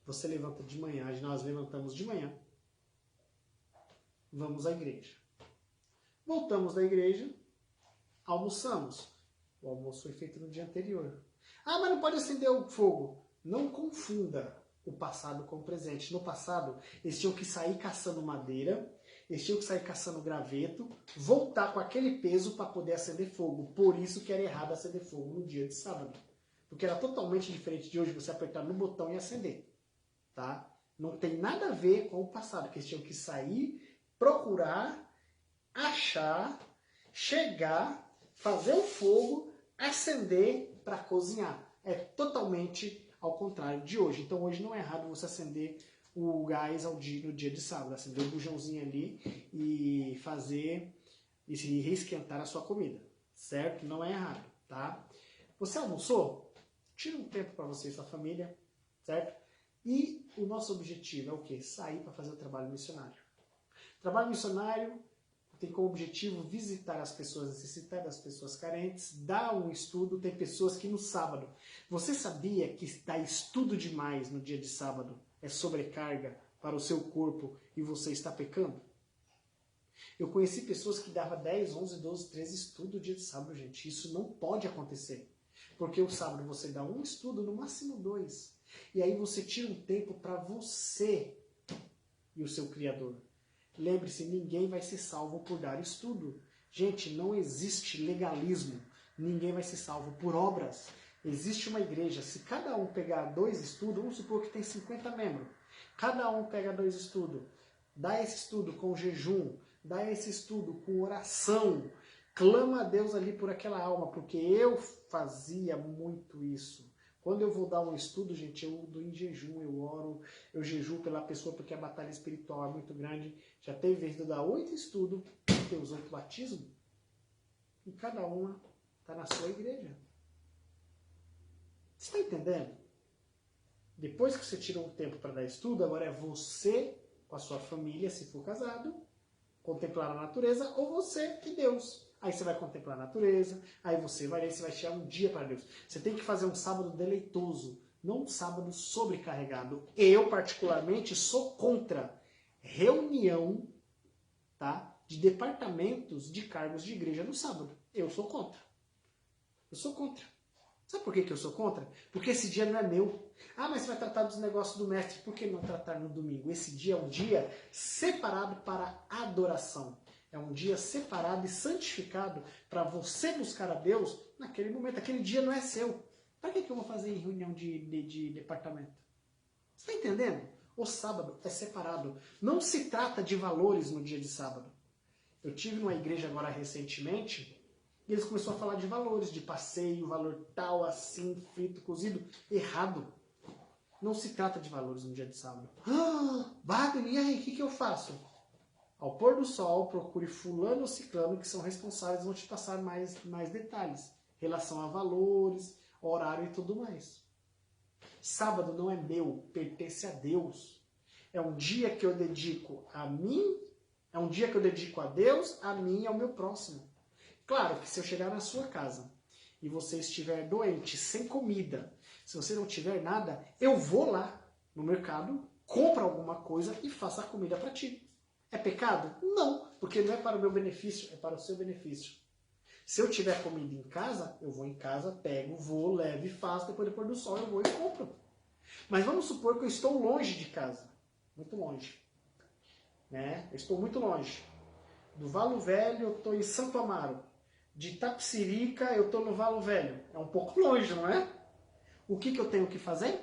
Você levanta de manhã, nós levantamos de manhã, vamos à igreja. Voltamos da igreja, almoçamos. O almoço foi feito no dia anterior. Ah, mas não pode acender o fogo. Não confunda o passado com o presente. No passado, eles tinham que sair caçando madeira, eles tinham que sair caçando graveto, voltar com aquele peso para poder acender fogo. Por isso que era errado acender fogo no dia de sábado. Porque era totalmente diferente de hoje você apertar no botão e acender. Tá? Não tem nada a ver com o passado, que eles tinham que sair, procurar, achar, chegar, fazer o fogo, acender para cozinhar. é totalmente ao contrário de hoje. Então hoje não é errado você acender o gás no dia de sábado, acender o bujãozinho ali e fazer e se reesquentar a sua comida, certo? Não é errado, tá? Você almoçou? Tira um tempo para você e sua família, certo? E o nosso objetivo é o quê? Sair para fazer o trabalho missionário. O trabalho missionário tem como objetivo visitar as pessoas necessitadas, as pessoas carentes, dar um estudo. Tem pessoas que no sábado... Você sabia que dar estudo demais no dia de sábado é sobrecarga para o seu corpo e você está pecando? Eu conheci pessoas que davam 10, 11, 12, 13 estudos no dia de sábado, gente. Isso não pode acontecer. Porque o sábado você dá um estudo, no máximo 2. E aí você tira um tempo para você e o seu Criador. Lembre-se, ninguém vai ser salvo por dar estudo. Gente, não existe legalismo. Ninguém vai ser salvo por obras. Existe uma igreja, se cada um pegar 2 estudos, vamos supor que tem 50 membros. Cada um pega 2 estudos. Dá esse estudo com jejum, dá esse estudo com oração. Clama a Deus ali por aquela alma, porque eu fazia muito isso. Quando eu vou dar um estudo, gente, eu dou em jejum, eu oro, eu jejuo pela pessoa, porque a batalha espiritual é muito grande. Já teve vez de eu dar 8 estudos, que usou o batismo, e cada uma está na sua igreja. Você está entendendo? Depois que você tirou um tempo para dar estudo, agora é você com a sua família, se for casado, contemplar a natureza, ou você e Deus. Aí você vai contemplar a natureza, aí você vai tirar um dia para Deus. Você tem que fazer um sábado deleitoso, não um sábado sobrecarregado. Eu, particularmente, sou contra reunião, tá, de departamentos de cargos de igreja no sábado. Eu sou contra. Eu sou contra. Sabe por que eu sou contra? Porque esse dia não é meu. Ah, mas você vai tratar dos negócios do mestre. Por que não tratar no domingo? Esse dia é um dia separado para adoração. É um dia separado e santificado para você buscar a Deus naquele momento. Aquele dia não é seu. Para que eu vou fazer em reunião de departamento? Você está entendendo? O sábado é separado. Não se trata de valores no dia de sábado. Eu tive numa igreja agora recentemente e eles começaram a falar de valores, de passeio, valor tal, assim, frito, cozido. Errado. Não se trata de valores no dia de sábado. Ah, Wagner, e aí, o que eu faço? Ao pôr do sol, procure fulano ou ciclano que são responsáveis, vão te passar mais detalhes. Em relação a valores, horário e tudo mais. Sábado não é meu, pertence a Deus. É um dia que eu dedico a mim, é um dia que eu dedico a Deus, a mim e ao meu próximo. Claro que se eu chegar na sua casa e você estiver doente, sem comida, se você não tiver nada, eu vou lá no mercado, compro alguma coisa e faço a comida para ti. É pecado? Não, porque não é para o meu benefício, é para o seu benefício. Se eu tiver comida em casa, eu vou em casa, pego, vou, levo e faço, depois do pôr do sol eu vou e compro. Mas vamos supor que eu estou longe de casa, muito longe. Né? Eu estou muito longe. Do Valo Velho eu estou em Santo Amaro. De Tapsirica eu estou no Valo Velho. É um pouco longe, não é? O que eu tenho que fazer?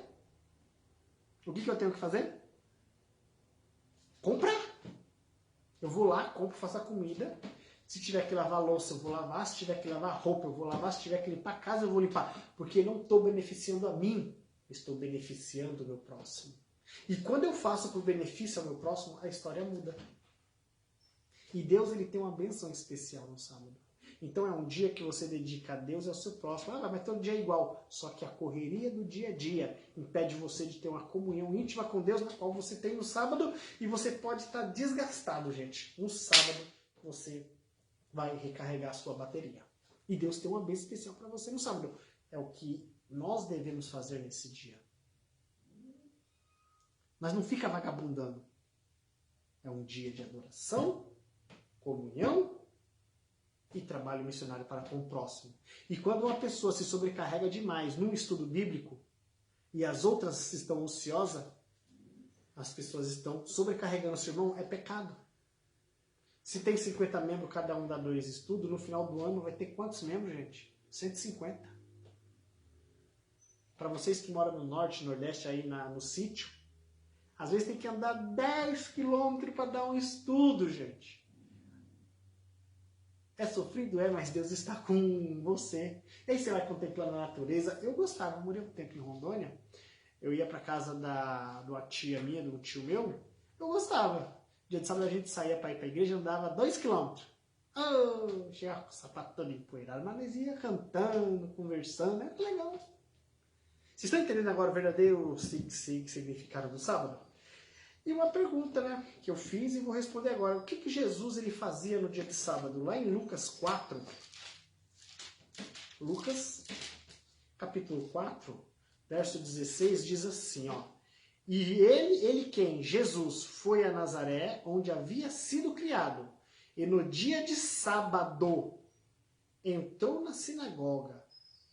O que eu tenho que fazer? Comprar. Eu vou lá, compro, faço a comida. Se tiver que lavar louça, eu vou lavar. Se tiver que lavar roupa, eu vou lavar. Se tiver que limpar a casa, eu vou limpar. Porque não estou beneficiando a mim, estou beneficiando o meu próximo. E quando eu faço por benefício ao meu próximo, a história muda. E Deus ele tem uma bênção especial no sábado. Então é um dia que você dedica a Deus e ao seu próximo. Ah, mas todo dia é igual. Só que a correria do dia a dia impede você de ter uma comunhão íntima com Deus, na qual você tem no sábado, e você pode estar desgastado, gente. No sábado você vai recarregar a sua bateria. E Deus tem uma bênção especial para você no sábado. É o que nós devemos fazer nesse dia. Mas não fica vagabundando. É um dia de adoração, comunhão e trabalho missionário para com o próximo. E quando uma pessoa se sobrecarrega demais num estudo bíblico e as outras estão ociosas, as pessoas estão sobrecarregando o seu irmão, é pecado. Se tem 50 membros, cada um dá 2 estudos, no final do ano vai ter quantos membros, gente? 150. Para vocês que moram no norte, nordeste, aí no sítio, às vezes tem que andar 10 quilômetros para dar um estudo, gente. É sofrido, mas Deus está com você. E aí você vai contemplando a natureza. Eu gostava, eu morei um tempo em Rondônia. Eu ia para casa de uma tia minha, de um tio meu. Eu gostava. Dia de sábado a gente saía para ir para a igreja, andava 2 quilômetros. Oh, chegava com o sapato todo empoeirado, mas nós ia cantando, conversando, é legal. Vocês estão entendendo agora o verdadeiro significado do sábado? E uma pergunta, né, que eu fiz e vou responder agora. O que Jesus ele fazia no dia de sábado? Lá em Lucas 4, Lucas, capítulo 4, verso 16, diz assim, ó. E ele quem? Jesus foi a Nazaré, onde havia sido criado. E no dia de sábado, entrou na sinagoga,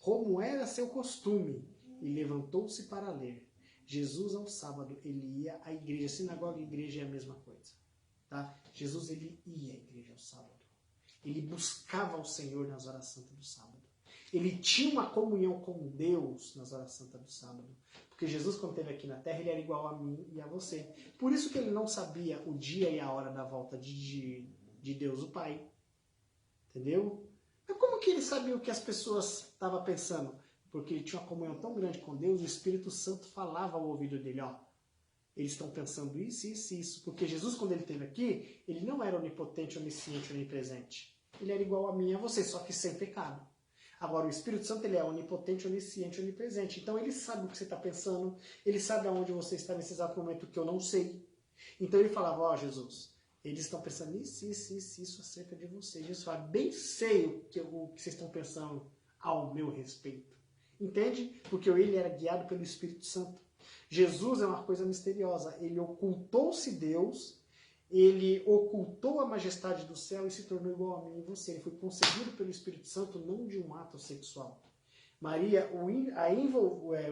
como era seu costume, e levantou-se para ler. Jesus, ao sábado, ele ia à igreja. Sinagoga e igreja é a mesma coisa. Tá? Jesus, ele ia à igreja ao sábado. Ele buscava o Senhor nas horas santas do sábado. Ele tinha uma comunhão com Deus nas horas santas do sábado. Porque Jesus, quando esteve aqui na terra, ele era igual a mim e a você. Por isso que ele não sabia o dia e a hora da volta de Deus o Pai. Entendeu? Mas como que ele sabia o que as pessoas estavam pensando? Porque ele tinha uma comunhão tão grande com Deus, o Espírito Santo falava ao ouvido dele, ó, eles estão pensando isso, isso e isso. Porque Jesus, quando ele esteve aqui, ele não era onipotente, onisciente, onipresente. Ele era igual a mim e a você, só que sem pecado. Agora, o Espírito Santo, ele é onipotente, onisciente, onipresente. Então, ele sabe o que você está pensando, ele sabe aonde você está nesse exato momento que eu não sei. Então, ele falava, ó, Jesus, eles estão pensando isso acerca de você. Jesus fala, bem sei o que vocês estão pensando ao meu respeito. Entende? Porque ele era guiado pelo Espírito Santo. Jesus é uma coisa misteriosa. Ele ocultou-se Deus, ele ocultou a majestade do céu e se tornou igual a mim e você. Ele foi concebido pelo Espírito Santo, não de um ato sexual. Maria, o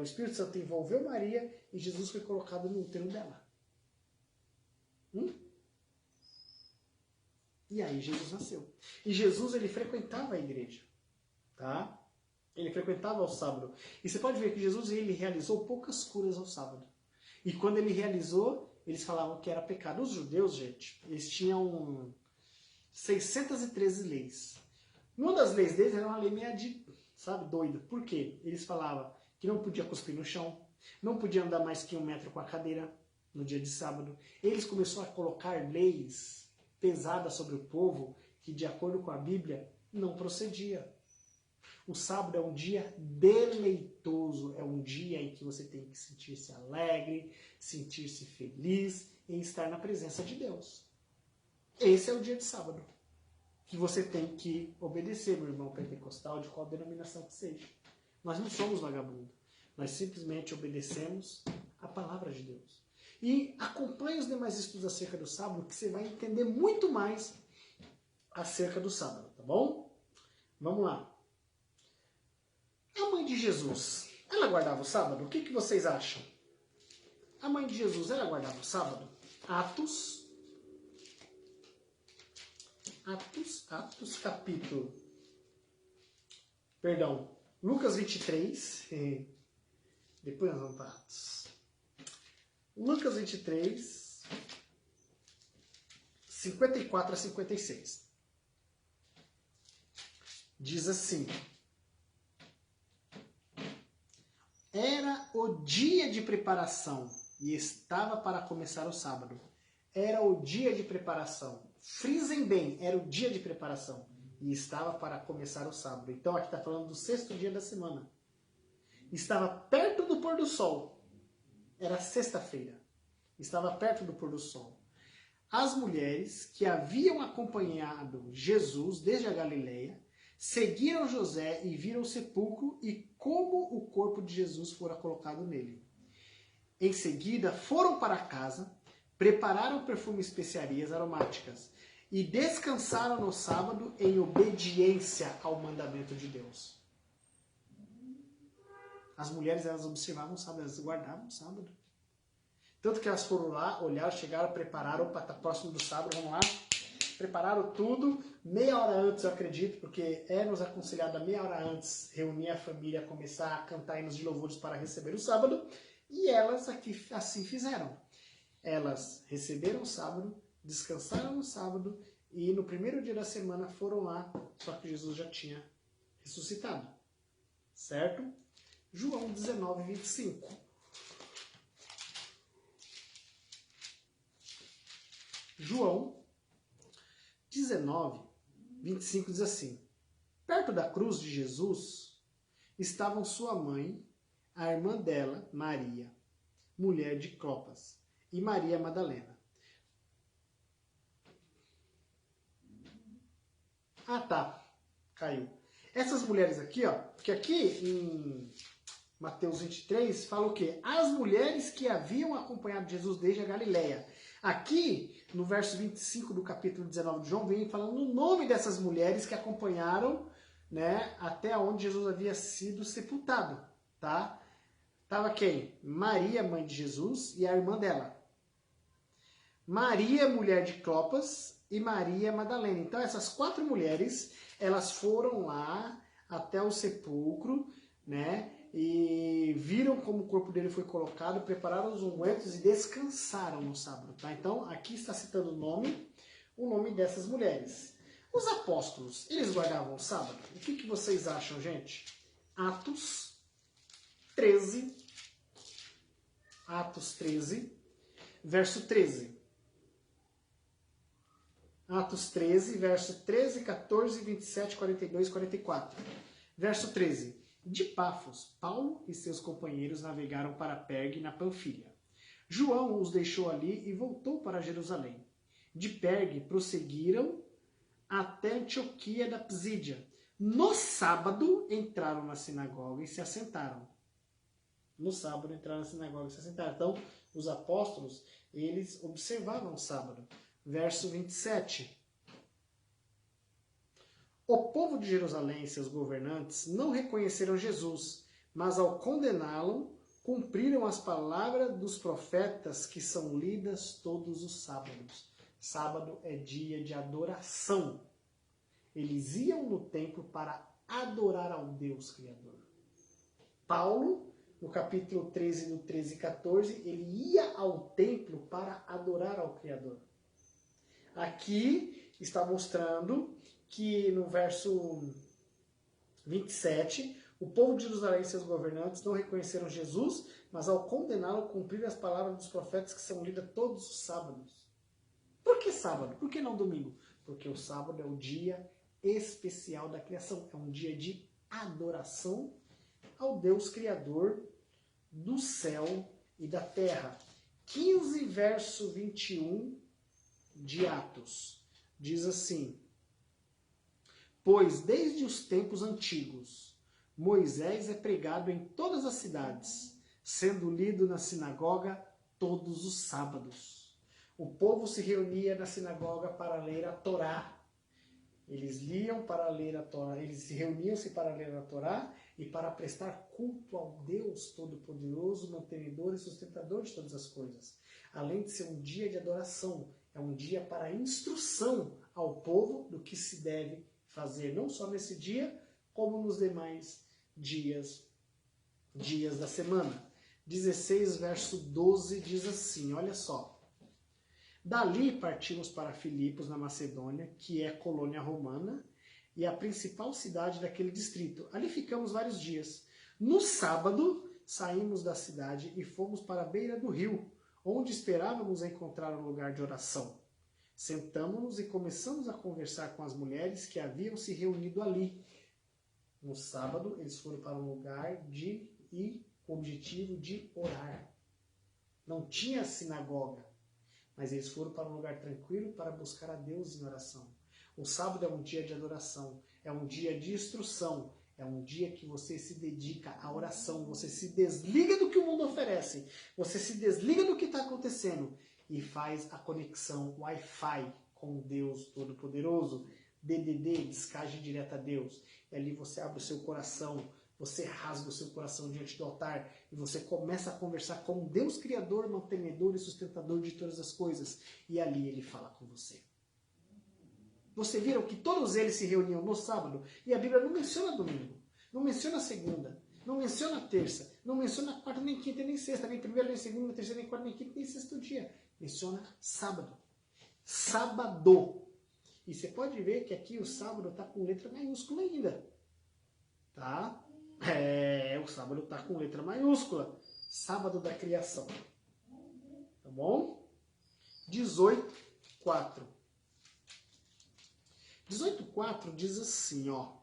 Espírito Santo envolveu Maria e Jesus foi colocado no útero dela. E aí Jesus nasceu. E Jesus, ele frequentava a igreja. Tá? Ele frequentava ao sábado. E você pode ver que Jesus, ele realizou poucas curas ao sábado. E quando ele realizou, eles falavam que era pecado. Os judeus, gente, eles tinham 613 leis. Uma das leis deles era uma lei meio doida. Por quê? Eles falavam que não podia cuspir no chão, não podia andar mais que 1 metro com a cadeira no dia de sábado. Eles começaram a colocar leis pesadas sobre o povo que, de acordo com a Bíblia, não procedia. O sábado é um dia deleitoso, é um dia em que você tem que sentir-se alegre, sentir-se feliz e estar na presença de Deus. Esse é o dia de sábado, que você tem que obedecer, meu irmão pentecostal, de qual denominação que seja. Nós não somos vagabundos, nós simplesmente obedecemos a palavra de Deus. E acompanhe os demais estudos acerca do sábado, que você vai entender muito mais acerca do sábado, tá bom? Vamos lá. A mãe de Jesus, ela guardava o sábado? O que vocês acham? A mãe de Jesus, ela guardava o sábado? Capítulo. Lucas 23. Depois nós vamos para Atos. Lucas 23, 54 a 56. Diz assim: era o dia de preparação e estava para começar o sábado. Era o dia de preparação. Frisem bem, era o dia de preparação e estava para começar o sábado. Então aqui está falando do 6º dia da semana. Estava perto do pôr do sol. Era sexta-feira. Estava perto do pôr do sol. As mulheres que haviam acompanhado Jesus desde a Galileia seguiram José e viram o sepulcro e como o corpo de Jesus fora colocado nele. Em seguida, foram para casa, prepararam perfume e especiarias aromáticas e descansaram no sábado em obediência ao mandamento de Deus. As mulheres, elas observavam o sábado, elas guardavam o sábado. Tanto que elas foram lá, olharam, chegaram, prepararam para estar próximo do sábado, vamos lá. Prepararam tudo, meia hora antes, eu acredito, porque é nos aconselhado a meia hora antes reunir a família, começar a cantar hinos de louvores para receber o sábado, e elas aqui assim fizeram. Elas receberam o sábado, descansaram no sábado e no primeiro dia da semana foram lá, só que Jesus já tinha ressuscitado. Certo? João 19, 25. João 19, 25 diz assim: perto da cruz de Jesus estavam sua mãe, a irmã dela, Maria, mulher de Clopas, e Maria Madalena. Ah, tá. Caiu. Essas mulheres aqui, ó, porque aqui em Mateus 23 fala o quê? As mulheres que haviam acompanhado Jesus desde a Galileia. Aqui, no verso 25 do capítulo 19 de João, vem falando o nome dessas mulheres que acompanharam, né, até onde Jesus havia sido sepultado, tá? Tava quem? Maria, mãe de Jesus, e a irmã dela. Maria, mulher de Clopas, e Maria Madalena. Então essas 4 mulheres, elas foram lá até o sepulcro, né? E viram como o corpo dele foi colocado, prepararam os ungüentos e descansaram no sábado, tá? Então aqui está citando o nome dessas mulheres. Os apóstolos, eles guardavam o sábado? O que vocês acham, gente? Atos 13, verso 13. Atos 13, verso 13, 14, 27, 42 e 44. Verso 13. De Pafos, Paulo e seus companheiros navegaram para Pergue, na Panfilha. João os deixou ali e voltou para Jerusalém. De Pergue prosseguiram até Antioquia da Psídia. No sábado entraram na sinagoga e se assentaram. Então, os apóstolos, eles observavam o sábado. Verso 27. O povo de Jerusalém e seus governantes não reconheceram Jesus, mas ao condená-lo, cumpriram as palavras dos profetas que são lidas todos os sábados. Sábado é dia de adoração. Eles iam no templo para adorar ao Deus Criador. Paulo, no capítulo 13, no 13 e 14, ele ia ao templo para adorar ao Criador. Aqui está mostrando que no verso 27, o povo de Jerusalém e seus governantes não reconheceram Jesus, mas ao condená-lo, cumpriram as palavras dos profetas que são lidas todos os sábados. Por que sábado? Por que não domingo? Porque o sábado é o dia especial da criação, é um dia de adoração ao Deus Criador do céu e da terra. 15, verso 21 de Atos, diz assim: pois desde os tempos antigos, Moisés é pregado em todas as cidades, sendo lido na sinagoga todos os sábados. O povo se reunia na sinagoga para ler a Torá. Eles liam para ler a Torá, eles reuniam-se para ler a Torá e para prestar culto ao Deus Todo-Poderoso, mantenedor e sustentador de todas as coisas. Além de ser um dia de adoração, é um dia para instrução ao povo do que se deve fazer, não só nesse dia, como nos demais dias da semana. 16, verso 12 diz assim, olha só. Dali partimos para Filipos, na Macedônia, que é colônia romana, e a principal cidade daquele distrito. Ali ficamos vários dias. No sábado, saímos da cidade e fomos para a beira do rio, onde esperávamos encontrar um lugar de oração. Sentamos-nos e começamos a conversar com as mulheres que haviam se reunido ali. No sábado, eles foram para um lugar com o objetivo de orar. Não tinha sinagoga, mas eles foram para um lugar tranquilo para buscar a Deus em oração. O sábado é um dia de adoração, é um dia de instrução, é um dia que você se dedica à oração, você se desliga do que o mundo oferece, você se desliga do que está acontecendo e faz a conexão Wi-Fi com Deus Todo-Poderoso, DDD, descagem direta a Deus. E ali você abre o seu coração, você rasga o seu coração diante do altar e você começa a conversar com Deus Criador, mantenedor e sustentador de todas as coisas. E ali ele fala com você. Você viram que todos eles se reuniam no sábado e a Bíblia não menciona domingo, não menciona segunda, não menciona terça, não menciona quarta, nem quinta, nem sexta, nem primeira, nem segunda, nem terceira, nem quarta, nem quinta, nem sexto dia. Menciona sábado. Sábado. E você pode ver que aqui o sábado está com letra maiúscula ainda. Tá? O sábado está com letra maiúscula. Sábado da criação. Tá bom? 18:4. 18:4 diz assim, ó.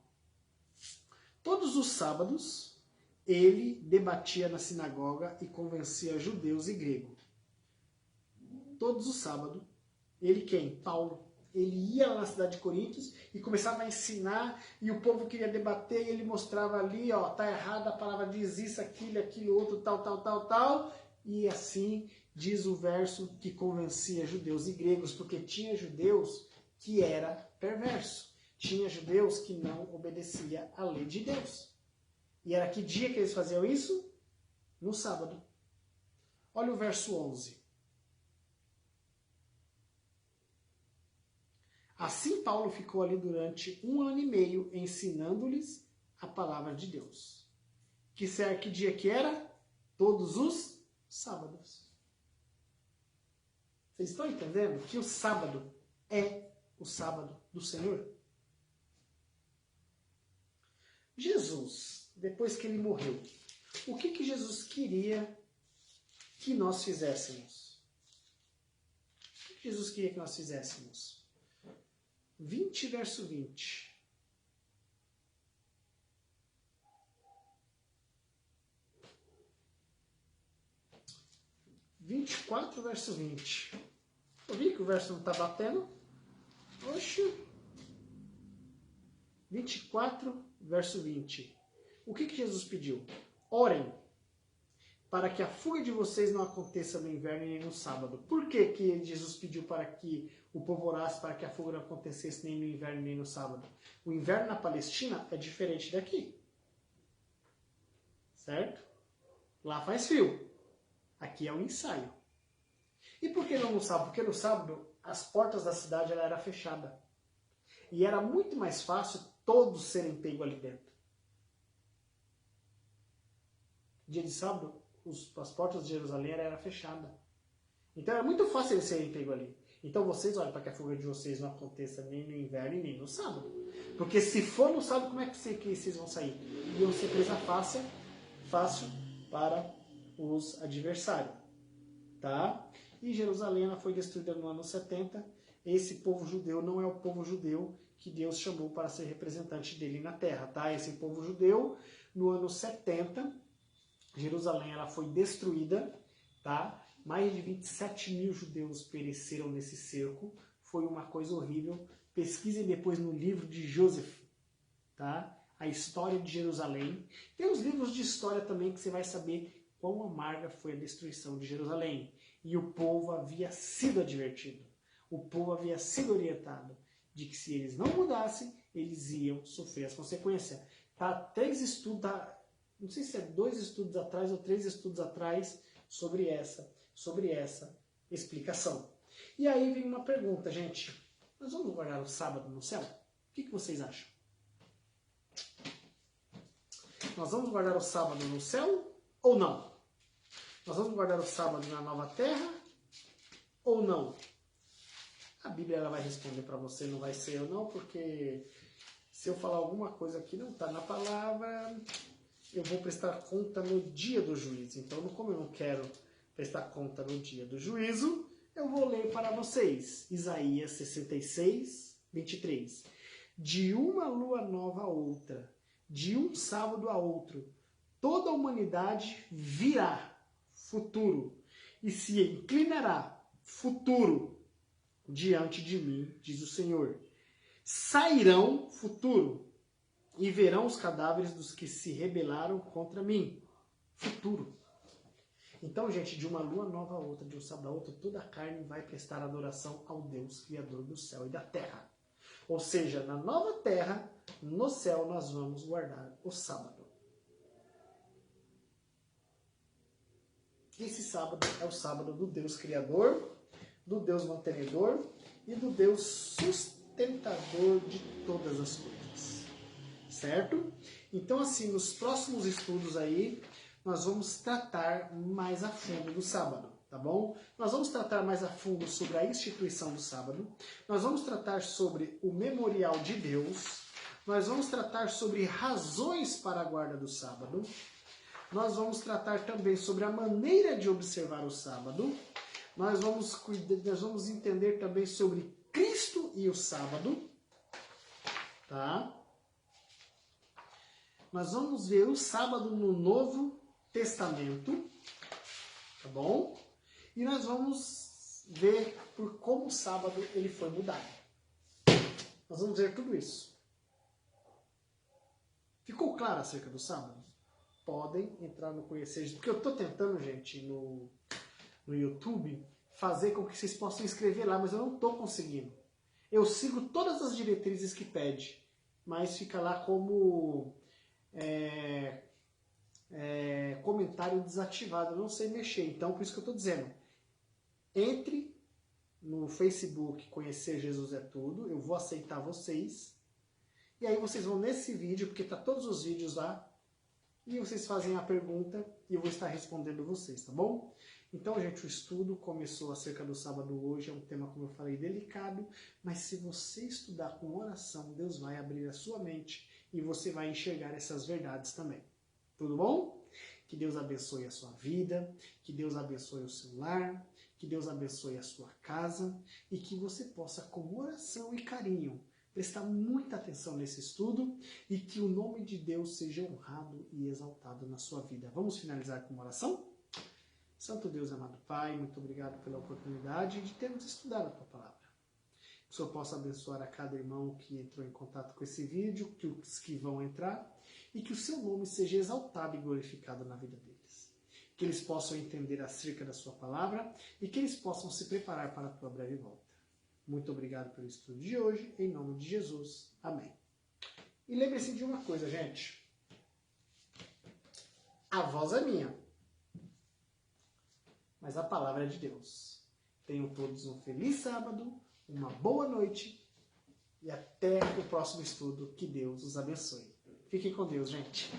Todos os sábados ele debatia na sinagoga e convencia judeus e gregos. Todos os sábados. Ele quem? Paulo. Ele ia lá na cidade de Coríntios e começava a ensinar, e o povo queria debater, e ele mostrava ali, ó, tá errado, a palavra diz isso, aquilo, outro, tal. E assim diz o verso que convencia judeus e gregos, porque tinha judeus que era perverso. Tinha judeus que não obedecia à lei de Deus. E era que dia que eles faziam isso? No sábado. Olha o verso 11. Assim Paulo ficou ali durante 1 ano e meio ensinando-lhes a palavra de Deus. Que dia que era? Todos os sábados. Vocês estão entendendo que o sábado é o sábado do Senhor? Jesus, depois que ele morreu, o que Jesus queria que nós fizéssemos? O que Jesus queria que nós fizéssemos? 20, verso 20. Vinte e 24, verso 20. Eu vi que o verso não está batendo. Oxi. 24, verso 20. O que Jesus pediu? Orem para que a fuga de vocês não aconteça no inverno nem no sábado. Por que Jesus pediu para que o povo orasse para que a fuga não acontecesse nem no inverno nem no sábado? O inverno na Palestina é diferente daqui. Certo? Lá faz frio. Aqui é o ensaio. E por que não no sábado? Porque no sábado as portas da cidade ela era fechada. E era muito mais fácil todos serem pegos ali dentro. Dia de sábado, as portas de Jerusalém eram fechadas. Então era muito fácil eles serem pegos ali. Então vocês olhem para que a fuga de vocês não aconteça nem no inverno e nem no sábado. Porque se for no sábado, como é que vocês vão sair? Iam ser presa fácil para os adversários. Tá? E Jerusalém ela foi destruída no ano 70. Esse povo judeu não é o povo judeu que Deus chamou para ser representante dele na terra. Tá? Esse povo judeu, no ano 70, Jerusalém ela foi destruída. Tá? Mais de 27 mil judeus pereceram nesse cerco. Foi uma coisa horrível. Pesquisem depois no livro de Joseph, tá? A história de Jerusalém. Tem os livros de história também que você vai saber quão amarga foi a destruição de Jerusalém. E o povo havia sido advertido. O povo havia sido orientado de que se eles não mudassem, eles iam sofrer as consequências. Tá? 3 estudos, não sei se é 2 estudos atrás ou 3 estudos atrás sobre essa explicação. E aí vem uma pergunta, gente. Nós vamos guardar o sábado no céu? O que vocês acham? Nós vamos guardar o sábado no céu ou não? Nós vamos guardar o sábado na nova terra ou não? A Bíblia ela vai responder para você, não vai ser eu não, porque se eu falar alguma coisa que não está na palavra, eu vou prestar conta no dia do juízo. Então, como eu não quero prestar conta no dia do juízo, eu vou ler para vocês. Isaías 66, 23. De uma lua nova a outra, de um sábado a outro, toda a humanidade virá, futuro, e se inclinará, futuro, diante de mim, diz o Senhor. Sairão, futuro, e verão os cadáveres dos que se rebelaram contra mim, futuro. Então, gente, de uma lua nova a outra, de um sábado a outro, toda a carne vai prestar adoração ao Deus Criador do céu e da terra. Ou seja, na nova terra, no céu, nós vamos guardar o sábado. Esse sábado é o sábado do Deus Criador, do Deus mantenedor e do Deus sustentador de todas as coisas. Certo? Então, assim, nos próximos estudos aí, nós vamos tratar mais a fundo do sábado, tá bom? Nós vamos tratar mais a fundo sobre a instituição do sábado, nós vamos tratar sobre o memorial de Deus, nós vamos tratar sobre razões para a guarda do sábado, nós vamos tratar também sobre a maneira de observar o sábado, nós vamos entender também sobre Cristo e o sábado, tá? Nós vamos ver o sábado no Novo Testamento, tá bom? E nós vamos ver por como o sábado ele foi mudado. Nós vamos ver tudo isso. Ficou claro acerca do sábado? Podem entrar no Conhecer, porque eu estou tentando, gente, no YouTube, fazer com que vocês possam escrever lá, mas eu não estou conseguindo. Eu sigo todas as diretrizes que pede, mas fica lá como comentário desativado. Eu não sei mexer, então por isso que eu estou dizendo. Entre no Facebook Conhecer Jesus é Tudo, eu vou aceitar vocês. E aí vocês vão nesse vídeo, porque tá todos os vídeos lá, e vocês fazem a pergunta e eu vou estar respondendo vocês, tá bom? Então, gente, o estudo começou acerca do sábado hoje, é um tema, como eu falei, delicado, mas se você estudar com oração, Deus vai abrir a sua mente e você vai enxergar essas verdades também. Tudo bom? Que Deus abençoe a sua vida, que Deus abençoe o seu lar, que Deus abençoe a sua casa e que você possa, com oração e carinho, prestar muita atenção nesse estudo e que o nome de Deus seja honrado e exaltado na sua vida. Vamos finalizar com uma oração? Santo Deus, amado Pai, muito obrigado pela oportunidade de termos estudado a Tua Palavra. Que o Senhor possa abençoar a cada irmão que entrou em contato com esse vídeo, que os que vão entrar, e que o Seu nome seja exaltado e glorificado na vida deles. Que eles possam entender acerca da Sua Palavra e que eles possam se preparar para a Tua breve volta. Muito obrigado pelo estudo de hoje, em nome de Jesus. Amém. E lembre-se de uma coisa, gente. A voz é minha, mas a palavra é de Deus. Tenham todos um feliz sábado, uma boa noite e até o próximo estudo. Que Deus os abençoe. Fiquem com Deus, gente.